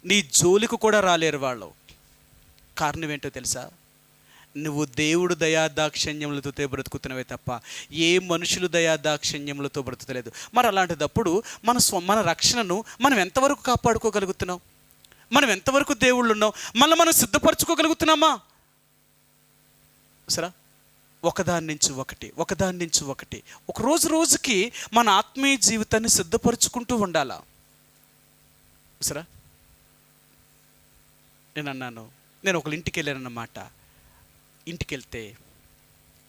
నీ జోలికి కూడా రాలేరు వాళ్ళు. కారణం ఏంటో తెలుసా? నువ్వు దేవుడు దయాదాక్షిణ్యములతో బ్రతుకుతున్నవే తప్ప ఏ మనుషులు దయాదాక్షిణ్యములతో బ్రతుకుతలేదు. మరి అలాంటిదప్పుడు మన రక్షణను మనం ఎంతవరకు కాపాడుకోగలుగుతున్నాం? మనం ఎంతవరకు దేవుళ్ళు ఉన్నాం? మనం సిద్ధపరచుకోగలుగుతున్నామా? సరే, ఒకదాని నుంచి ఒకటి ఒక రోజుకి మన ఆత్మీయ జీవితాన్ని సిద్ధపరచుకుంటూ ఉండాలా. సరే, నేను ఒకళ్ళ ఇంటికి వెళ్ళానన్నమాట. ఇంటికి వెళ్తే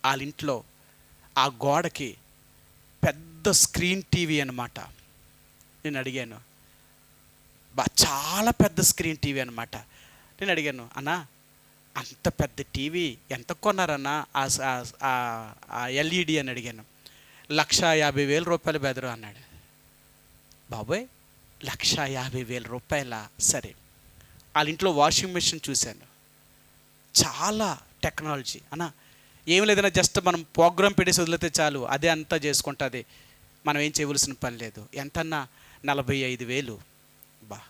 వాళ్ళ ఇంట్లో ఆ గోడకి పెద్ద స్క్రీన్ టీవీ అన్నమాట. నేను అడిగాను, చాలా పెద్ద స్క్రీన్ టీవీ అన్నమాట. నేను అడిగాను, అన్నా అంత పెద్ద టీవీ ఎంత కొన్నారన్నా ఆ ఎల్ఈడి అని అడిగాను. 1,50,000 రూపాయలు బెదరు అన్నాడు. బాబోయ్, 1,50,000 రూపాయల? సరే, వాళ్ళ ఇంట్లో వాషింగ్ మెషిన్ చూశాను, చాలా టెక్నాలజీ. అన్నా ఏం లేదన్నా, జస్ట్ మనం ప్రోగ్రామ్ పెట్టేసి వదిలితే చాలు, అదే అంతా చేసుకుంటుంది, మనం ఏం చేయవలసిన పని లేదు. ఎంతన్నా? 45,000. బా,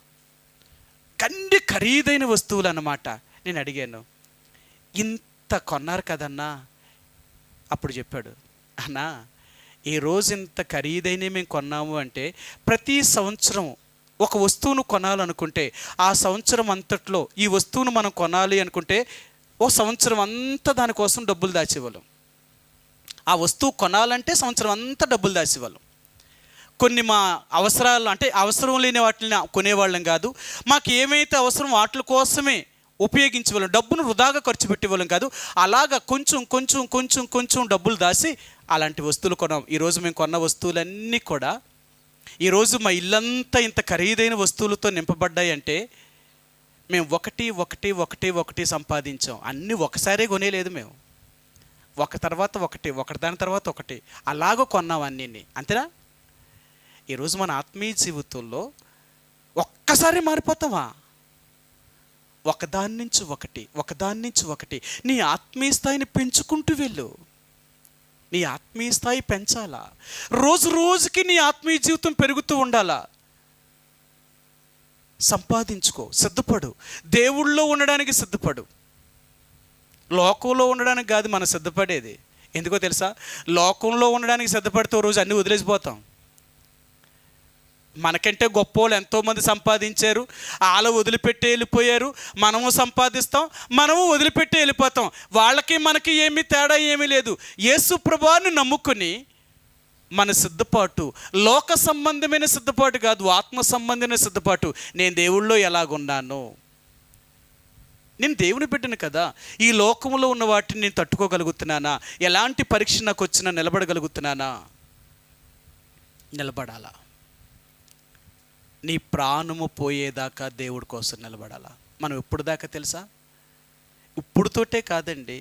కండి ఖరీదైన వస్తువులు అన్నమాట. నేను అడిగాను, ఇంత కొన్నారు కదన్నా? అప్పుడు చెప్పాడు, అన్నా ఈరోజు ఇంత ఖరీదైన మేము కొన్నాము అంటే ప్రతి సంవత్సరం ఒక వస్తువును కొనాలనుకుంటే ఆ సంవత్సరం అంతట్లో ఈ వస్తువును మనం కొనాలి అనుకుంటే ఓ సంవత్సరం అంతా దానికోసం డబ్బులు దాచేవాళ్ళం. ఆ వస్తువు కొనాలంటే సంవత్సరం అంతా డబ్బులు దాసేవాళ్ళం. కొన్ని మా అవసరాలు అంటే అవసరం లేని వాటిని కొనేవాళ్ళం కాదు, మాకు ఏమైతే అవసరం వాటి కోసమే ఉపయోగించేవాళ్ళం, డబ్బును వృధాగా ఖర్చు పెట్టేవాళ్ళం కాదు. అలాగా కొంచెం కొంచెం కొంచెం కొంచెం డబ్బులు దాసి అలాంటి వస్తువులు కొన్నాం. ఈరోజు మేము కొన్న వస్తువులన్నీ కూడా, ఈరోజు మా ఇల్లంతా ఇంత ఖరీదైన వస్తువులతో నింపబడ్డాయి అంటే మేము ఒకటి ఒకటి ఒకటి ఒకటి సంపాదించాం. అన్నీ ఒకసారే కొనేలేదు మేము, ఒక తర్వాత ఒకటి, ఒకటి దాని తర్వాత ఒకటి అలాగ కొన్నాం అన్నీ. అంతేనా? ఈరోజు మన ఆత్మీయ జీవితంలో ఒక్కసారి మారిపోతావా? ఒకదాని నుంచి ఒకటి, ఒకదాని నుంచి ఒకటి. నీ ఆత్మీయ స్థాయిని పెంచుకుంటూ వెళ్ళు. నీ ఆత్మీయ స్థాయి పెంచాలా? రోజు రోజుకి నీ ఆత్మీయ జీవితం పెరుగుతూ ఉండాలా? సంపాదించుకో, సిద్ధపడు. దేవుళ్ళో ఉండడానికి సిద్ధపడు, లోకంలో ఉండడానికి కాదు మనం సిద్ధపడేది. ఎందుకో తెలుసా? లోకంలో ఉండడానికి సిద్ధపడితే రోజు అన్నీ వదిలేసిపోతాం. మనకంటే గొప్ప వాళ్ళు ఎంతోమంది సంపాదించారు, వాళ్ళు వదిలిపెట్టి వెళ్ళిపోయారు. మనము సంపాదిస్తాం, మనము వదిలిపెట్టి వెళ్ళిపోతాం. వాళ్ళకి మనకి ఏమీ తేడా ఏమీ లేదు. యేసు ప్రభువుని నమ్ముకుని మన సిద్ధపాటు లోక సంబంధమైన సిద్ధపాటు కాదు, ఆత్మ సంబంధమైన సిద్ధపాటు. నేను దేవుళ్ళో ఎలాగున్నాను, నేను దేవుని బిడ్డను కదా, ఈ లోకంలో ఉన్న వాటిని నేను తట్టుకోగలుగుతున్నానా, ఎలాంటి పరీక్ష నాకు వచ్చినా నిలబడగలుగుతున్నానా? నిలబడాలా. నీ ప్రాణము పోయేదాకా దేవుడి కోసం నిలబడాలా. మనం ఎప్పుడు దాకా తెలుసా? ఇప్పుడుతోటే కాదండి,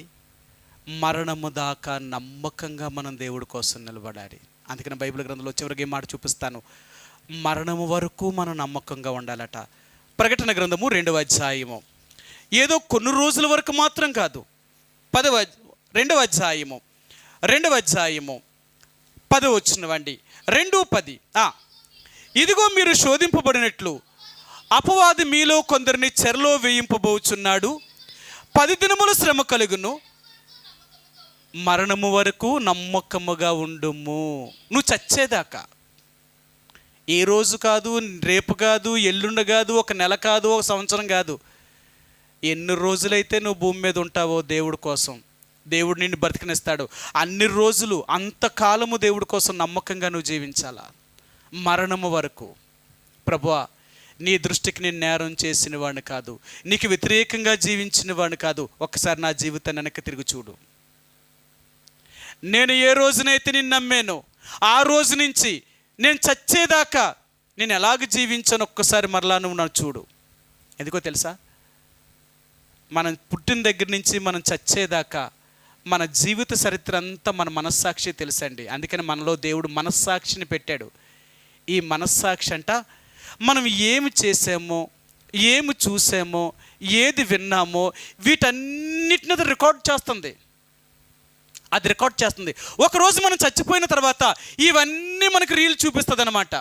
మరణము దాకా నమ్మకంగా మనం దేవుడి కోసం నిలబడాలి. అందుకని బైబిల్ గ్రంథంలో చివరికి మాట చూపిస్తాను, మరణము వరకు మనం నమ్మకంగా ఉండాలట. ప్రకటన గ్రంథము 2వ అధ్యాయము, ఏదో కొన్ని రోజుల వరకు మాత్రం కాదు, 2వ అధ్యాయము 10 వచ్చినవండి, 2:10. ఇదిగో మీరు శోధింపబడినట్లు అపవాది మీలో కొందరిని చెరలో వేయింపబోచున్నాడు. 10 దినములు శ్రమ కలుగును, మరణము వరకు నమ్మకముగా ఉండుము. నువ్వు చచ్చేదాకా, ఏ రోజు కాదు, రేపు కాదు, ఎల్లుండి కాదు, ఒక నెల కాదు, ఒక సంవత్సరం కాదు, ఎన్ని రోజులైతే నువ్వు భూమి మీద ఉంటావో దేవుడి కోసం, దేవుడు నిన్ను బ్రతికినిస్తాడు. అన్ని రోజులు, అంతకాలము దేవుడి కోసం నమ్మకంగా నువ్వు జీవించాలా, మరణము వరకు. ప్రభువా, నీ దృష్టికి నేను నేరం చేసిన వాడిని కాదు, నీకు వ్యతిరేకంగా జీవించిన వాడిని కాదు, ఒక్కసారి నా జీవితాన్ని వెనక్కి తిరిగి చూడు. నేను ఏ రోజునైతే నిన్ను నమ్మానో ఆ రోజు నుంచి నేను చచ్చేదాకా నేను ఎలాగ జీవించాను ఒక్కసారి మరలా నువ్వు నన్ను చూడు. ఎందుకో తెలుసా? మనం పుట్టిన దగ్గర నుంచి మనం చచ్చేదాకా మన జీవిత చరిత్ర అంతా మన మనస్సాక్షి తెలుసండి. అందుకని మనలో దేవుడు మనస్సాక్షిని పెట్టాడు. ఈ మనస్సాక్షి అంట మనం ఏమి చేసామో, ఏమి చూసామో, ఏది విన్నామో వీటన్నిటిని అది రికార్డ్ చేస్తుంది. అది రికార్డ్ చేస్తుంది. ఒకరోజు మనం చచ్చిపోయిన తర్వాత ఇవన్నీ మనకు రీల్ చూపిస్తుంది అన్నమాట.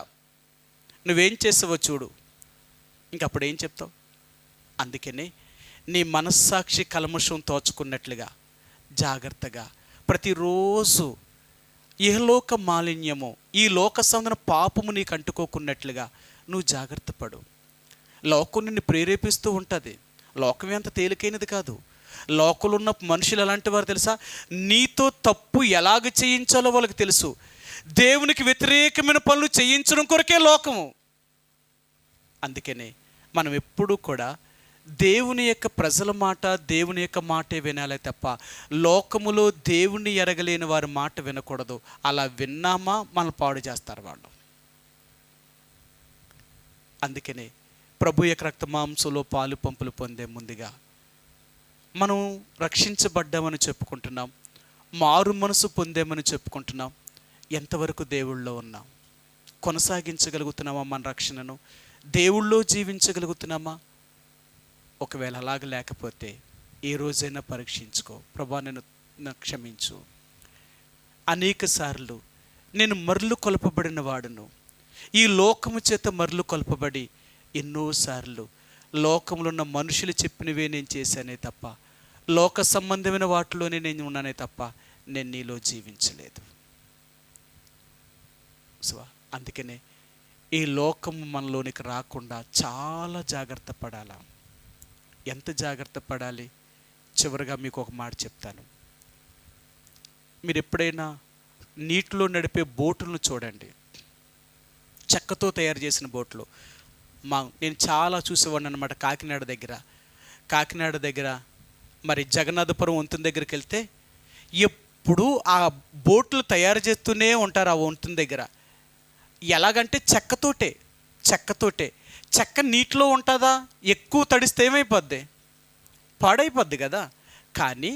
నువ్వేం చేసావో చూడు, ఇంకప్పుడు ఏం చెప్తావు? అందుకని నీ మనస్సాక్షి కల్మషం తోచుకున్నట్లుగా జాగ్రత్తగా ప్రతిరోజు లోక మాలిన్యము, ఈ లోక సంబంధన పాపము నీకు అంటుకోకున్నట్లుగా నువ్వు జాగ్రత్త పడు. లోకం నిన్ను ప్రేరేపిస్తూ ఉంటుంది. లోకమే అంత తేలికైనది కాదు. లోకంలో ఉన్న మనుషులు ఎలాంటి వారు తెలుసా? నీతో తప్పు ఎలాగ చేయించాలో వాళ్ళకి తెలుసు. దేవునికి వ్యతిరేకమైన పనులు చేయించడం కొరకే లోకము. అందుకనే మనం ఎప్పుడూ కూడా దేవుని యొక్క ప్రజల మాట, దేవుని యొక్క మాటే వినాలి తప్ప లోకములో దేవుణ్ణి ఎరగలేని వారి మాట వినకూడదు. అలా విన్నామా మనల్ని పాడు చేస్తారు వాళ్ళు. అందుకనే ప్రభు యొక్క రక్త మాంసంలో పాలు పంపులు పొందే ముందుగా మనం రక్షించబడ్డామని చెప్పుకుంటున్నాం, మారు మనసు పొందామని చెప్పుకుంటున్నాం. ఎంతవరకు దేవుళ్ళో ఉన్నాం? కొనసాగించగలుగుతున్నామా మన రక్షణను? దేవుళ్ళో జీవించగలుగుతున్నామా? ఒకవేళ అలాగ లేకపోతే ఏ రోజైనా పరీక్షించుకో. ప్రభా, నన్ను క్షమించు. అనేక సార్లు నేను మరలు కొలపబడిన వాడును, ఈ లోకము చేత మరలు కొలపబడి ఎన్నోసార్లు లోకంలో ఉన్న మనుషులు చెప్పినవే నేను చేశానే తప్ప, లోక సంబంధమైన వాటిలోనే నేను ఉన్నానే తప్ప నేను నీలో జీవించలేదు. సో అందుకనే ఈ లోకము మనలోనికి రాకుండా చాలా జాగ్రత్త పడాలా. ఎంత జాగ్రత్త పడాలి? చివరిగా మీకు ఒక మాట చెప్తాను. మీరు ఎప్పుడైనా నీటిలో నడిపే బోటులను చూడండి, చెక్కతో తయారు చేసిన బోట్లు. నేను చాలా చూసేవాడిని అనమాట కాకినాడ దగ్గర మరి జగన్నాథపురం వంతెన దగ్గరికి వెళ్తే ఎప్పుడు ఆ బోట్లు తయారు చేస్తూనే ఉంటారు. ఆ వంతెన దగ్గర ఎలాగంటే చెక్కతోటే చెక్క నీటిలో ఉంటుందా, ఎక్కువ తడిస్తే ఏమైపోద్ది, పాడైపోద్ది కదా. కానీ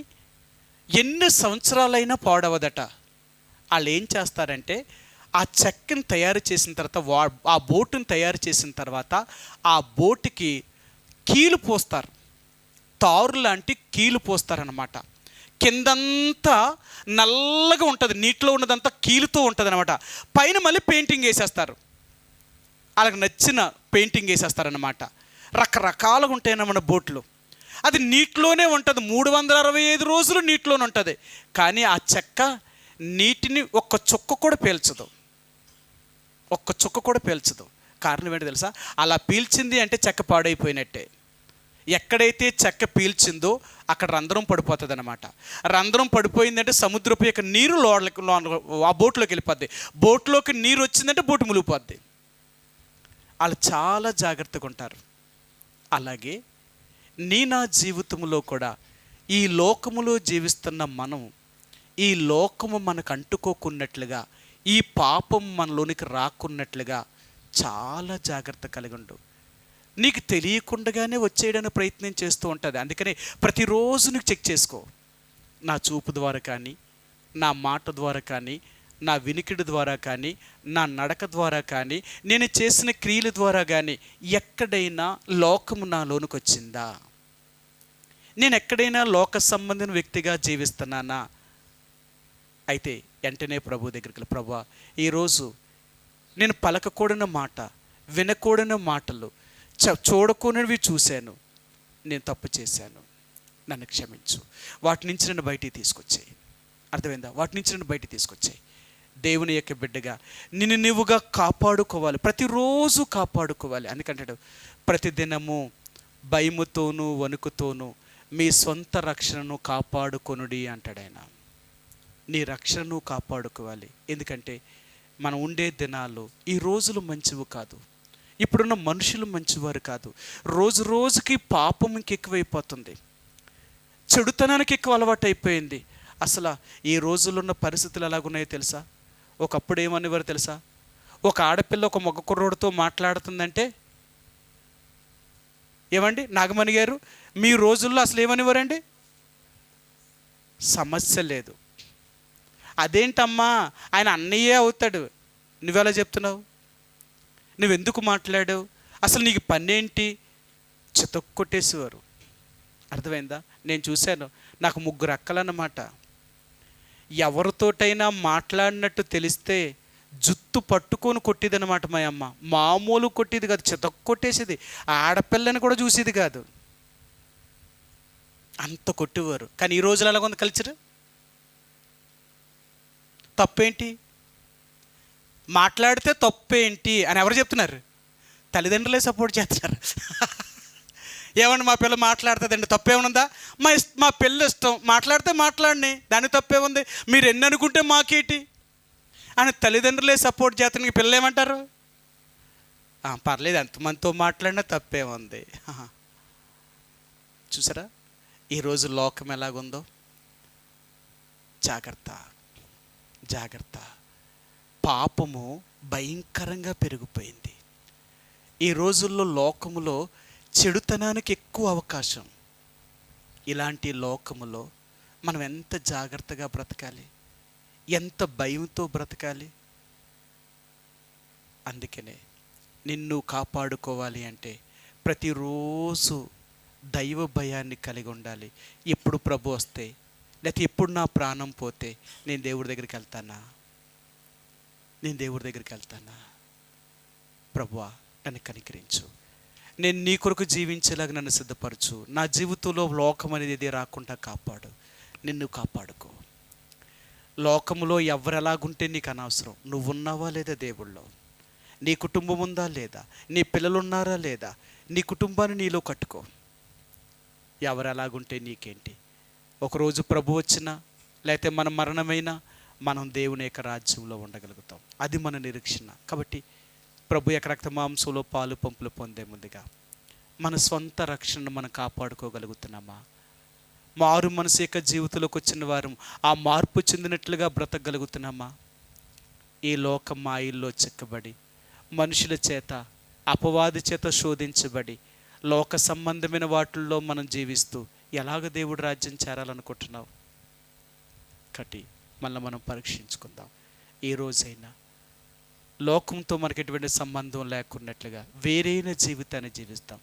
ఎన్ని సంవత్సరాలైనా పాడవదట. వాళ్ళు ఏం చేస్తారంటే ఆ చెక్కని తయారు చేసిన తర్వాత, ఆ బోటుని తయారు చేసిన తర్వాత ఆ బోటుకి కీలు పోస్తారు, తారు లాంటి కీలు పోస్తారనమాట. కిందంతా నల్లగా ఉంటుంది, నీటిలో ఉన్నదంతా కీలుతో ఉంటుంది అనమాట. పైన మళ్ళీ పెయింటింగ్ వేసేస్తారు, వాళ్ళకి నచ్చిన పెయింటింగ్ వేసేస్తారనమాట. రకరకాలుగా ఉంటాయన్నమాట బోట్లు. అది నీటిలోనే ఉంటుంది, 365 రోజులు నీటిలోనే ఉంటుంది. కానీ ఆ చెక్క నీటిని ఒక్క చుక్క కూడా పీల్చదు. కారణం ఏంటో తెలుసా? అలా పీల్చింది అంటే చెక్క పాడైపోయినట్టే. ఎక్కడైతే చెక్క పీల్చిందో అక్కడ రంధ్రం పడిపోతుంది అనమాట. రంధ్రం పడిపోయిందంటే సముద్రపు యొక్క నీరు ఆ బోట్లోకి వెళ్ళిపోద్ది. బోట్లోకి నీరు వచ్చిందంటే బోటు మునిగిపోద్ది. వాళ్ళు చాలా జాగ్రత్తగా ఉంటారు. అలాగే నా జీవితంలో కూడా ఈ లోకములో జీవిస్తున్న మనం, ఈ లోకము మనకు అంటుకోకున్నట్లుగా, ఈ పాపం మనలోనికి రాకున్నట్లుగా చాలా జాగ్రత్త కలిగి ఉండు. నీకు తెలియకుండానే వచ్చేయడానికి ప్రయత్నం చేస్తూ ఉంటుంది. అందుకని ప్రతిరోజు నీకు చెక్ చేసుకో. నా చూపు ద్వారా కానీ, నా మాట ద్వారా కానీ, నా వినికిడి ద్వారా కానీ, నా నడక ద్వారా కానీ, నేను చేసిన క్రియల ద్వారా కానీ ఎక్కడైనా లోకము నాలోనికి వచ్చిందా? నేను ఎక్కడైనా లోక సంబంధించిన వ్యక్తిగా జీవిస్తున్నానా? అయితే వెంటనే ప్రభు దగ్గరికి వెళ్ళి, ప్రభువా, ఈరోజు నేను పలకకూడని మాట, వినకూడని మాటలు, చూడకూడనివి చూశాను, నేను తప్పు చేశాను, నన్ను క్షమించు. వాటి నుంచి నన్ను బయటికి తీసుకొచ్చాయి. అర్థమైందా? వాటి నుంచి నన్ను బయటికి తీసుకొచ్చాయి. దేవుని యొక్క బిడ్డగా నిన్ను నువ్వుగా కాపాడుకోవాలి, ప్రతిరోజు కాపాడుకోవాలి. అందుకంటాడు, ప్రతిదినము భయముతోనూ వణుకుతోనూ మీ సొంత రక్షణను కాపాడుకొనుడి అంటాడు ఆయన. నీ రక్షణను కాపాడుకోవాలి. ఎందుకంటే మనం ఉండే దినాలు, ఈ రోజులు మంచివి కాదు, ఇప్పుడున్న మనుషులు మంచివారు కాదు. రోజు రోజుకి పాపం ఎక్కువైపోతుంది, చెడుతనానికి ఎక్కువ అలవాటు అయిపోయింది. అసలు ఈ రోజుల్లో ఉన్న పరిస్థితులు ఎలాగున్నాయో తెలుసా? ఒకప్పుడు ఏమనేవారు తెలుసా? ఒక ఆడపిల్ల ఒక మగ కుర్రోడితో మాట్లాడుతుందంటే, ఏమండి నాగమణి గారు, మీ రోజుల్లో అసలు ఏమనేవారండి? సమస్య లేదు. అదేంటమ్మా, ఆయన అన్నయ్యే అవుతాడు, నువ్వెలా చెప్తున్నావు, నువ్వెందుకు మాట్లాడావు, అసలు నీకు పని ఏంటి? చితక్కొట్టేసేవారు. అర్థమైందా? నేను చూశాను, నాకు 3 అక్కలన్నమాట. ఎవరితోటైనా మాట్లాడినట్టు తెలిస్తే జుత్తు పట్టుకొని కొట్టేదన్నమాట మా అమ్మ. మామూలు కొట్టేది కాదు, చితక్కొట్టేసేది. ఆడపిల్లని కూడా చూసేది కాదు, అంత కొట్టేవారు. కానీ ఈ రోజులు అలాగ ఉంది కల్చర్. తప్పేంటి, మాట్లాడితే తప్పేంటి అని ఎవరు చెప్తున్నారు? తల్లిదండ్రులే సపోర్ట్ చేస్తున్నారు. ఏమన్నా మా పిల్ల మాట్లాడుతుందండి, తప్పేమనుందా? మా పిల్ల ఇష్టం, మాట్లాడితే మాట్లాడిని, దాన్ని తప్పే ఉంది, మీరు ఎన్ని అనుకుంటే మాకేటి అని తల్లిదండ్రులే సపోర్ట్ చేస్తానికి పిల్లలు ఏమంటారు? పర్లేదు, ఎంతమందితో మాట్లాడినా తప్పే ఉంది. చూసారా ఈరోజు లోకం ఎలాగుందో? జాగ్రత్త. పాపము భయంకరంగా పెరిగిపోయింది. ఈ రోజుల్లో లోకములో చెడుతనానికి ఎక్కువ అవకాశం. ఇలాంటి లోకములో మనం ఎంత జాగ్రత్తగా బ్రతకాలి, ఎంత భయంతో బ్రతకాలి. అందుకనే నిన్ను కాపాడుకోవాలి అంటే ప్రతిరోజు దైవ భయాన్ని కలిగి ఉండాలి. ఎప్పుడు ప్రభు వస్తే, లేకపోతే ఎప్పుడు నా ప్రాణం పోతే నేను దేవుడి దగ్గరికి వెళ్తానా? ప్రభువా, నన్ను కనికరించు, నేను నీ కొరకు జీవించేలాగా నన్ను సిద్ధపరచు, నా జీవితంలో లోకం అనేది ఏది రాకుండా కాపాడు, నిన్ను కాపాడుకో. లోకములో ఎవరెలాగుంటే నీకు అనవసరం. నువ్వు ఉన్నావా లేదా దేవుళ్ళో? నీ కుటుంబం ఉందా లేదా? నీ పిల్లలు ఉన్నారా లేదా? నీ కుటుంబాన్ని నీలో కట్టుకో. ఎవరెలాగుంటే నీకేంటి? ఒకరోజు ప్రభు వచ్చినా లేకపోతే మన మరణమైనా మనం దేవుని యొక్క రాజ్యంలో ఉండగలుగుతాం. అది మన నిరీక్షణ. కాబట్టి ప్రభు యొక్క రక్త మాంసంలో పాలు పంపులు పొందే ముందుగా మన స్వంత రక్షణను మనం కాపాడుకోగలుగుతున్నామా? మారు మనసు యొక్క జీవితంలోకి వచ్చిన వారు ఆ మార్పు చెందినట్లుగా బ్రతకగలుగుతున్నామా? ఈ లోక మాయల్లో చిక్కబడి మనుషుల చేత అపవాది చేత శోధించబడి లోక సంబంధమైన వాటిల్లో మనం జీవిస్తూ ఎలాగ దేవుడు రాజ్యం చేరాలనుకుంటున్నావు? కటి మళ్ళీ మనం పరీక్షించుకుందాం. ఏ రోజైనా లోకంతో మనకి ఎటువంటి సంబంధం లేకున్నట్లుగా వేరైన జీవితాన్ని జీవిస్తాం.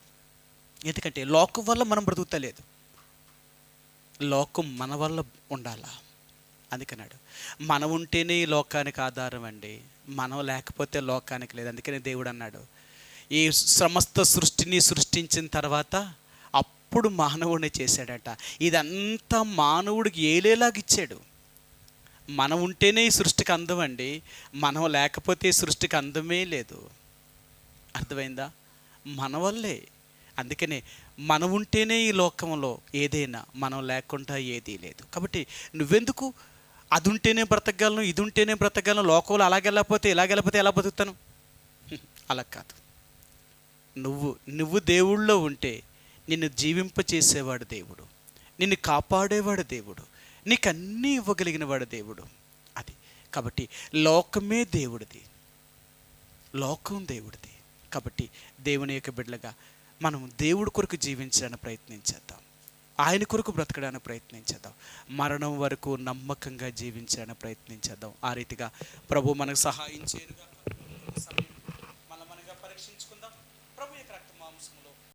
ఎందుకంటే లోకం వల్ల మనం బ్రతుకుతలేదు, లోకం మన వల్ల ఉండాలా. అందుకన్నాడు మనం ఉంటేనే ఈ లోకానికి ఆధారం అండి, మనం లేకపోతే లోకానికి లేదు. అందుకనే దేవుడు అన్నాడు, ఈ సమస్త సృష్టిని సృష్టించిన తర్వాత అప్పుడు మానవుడిని చేశాడట. ఇదంతా మానవుడికి ఏలేలాగిచ్చాడు. మనం ఉంటేనే ఈ సృష్టికి అందం అండి, మనం లేకపోతే ఈ సృష్టికి అందమే లేదు. అర్థమైందా? మన వల్లే. అందుకనే మనం ఉంటేనే ఈ లోకంలో ఏదైనా, మనం లేకుండా ఏదీ లేదు. కాబట్టి నువ్వెందుకు అది ఉంటేనే బ్రతకగలను, ఇది ఉంటేనే బ్రతకగలను, లోకంలో అలాగెళ్ళకపోతే ఇలాగెళ్ళకపోతే ఎలా బతుకుతాను? అలా కాదు. నువ్వు దేవుళ్ళో ఉంటే నిన్ను జీవింపచేసేవాడు దేవుడు, నిన్ను కాపాడేవాడు దేవుడు, నీకు అన్నీ ఇవ్వగలిగిన వాడు దేవుడు. అది కాబట్టి లోకమే దేవుడిది, లోకం దేవుడిది. కాబట్టి దేవుని యొక్క బిడ్డలుగా మనం దేవుడి కొరకు జీవించడానికి ప్రయత్నించేద్దాం, ఆయన కొరకు బ్రతకడానికి ప్రయత్నించేద్దాం, మరణం వరకు నమ్మకంగా జీవించడానికి ప్రయత్నించేద్దాం. ఆ రీతిగా ప్రభు మనకు సహాయం చేయనుగా.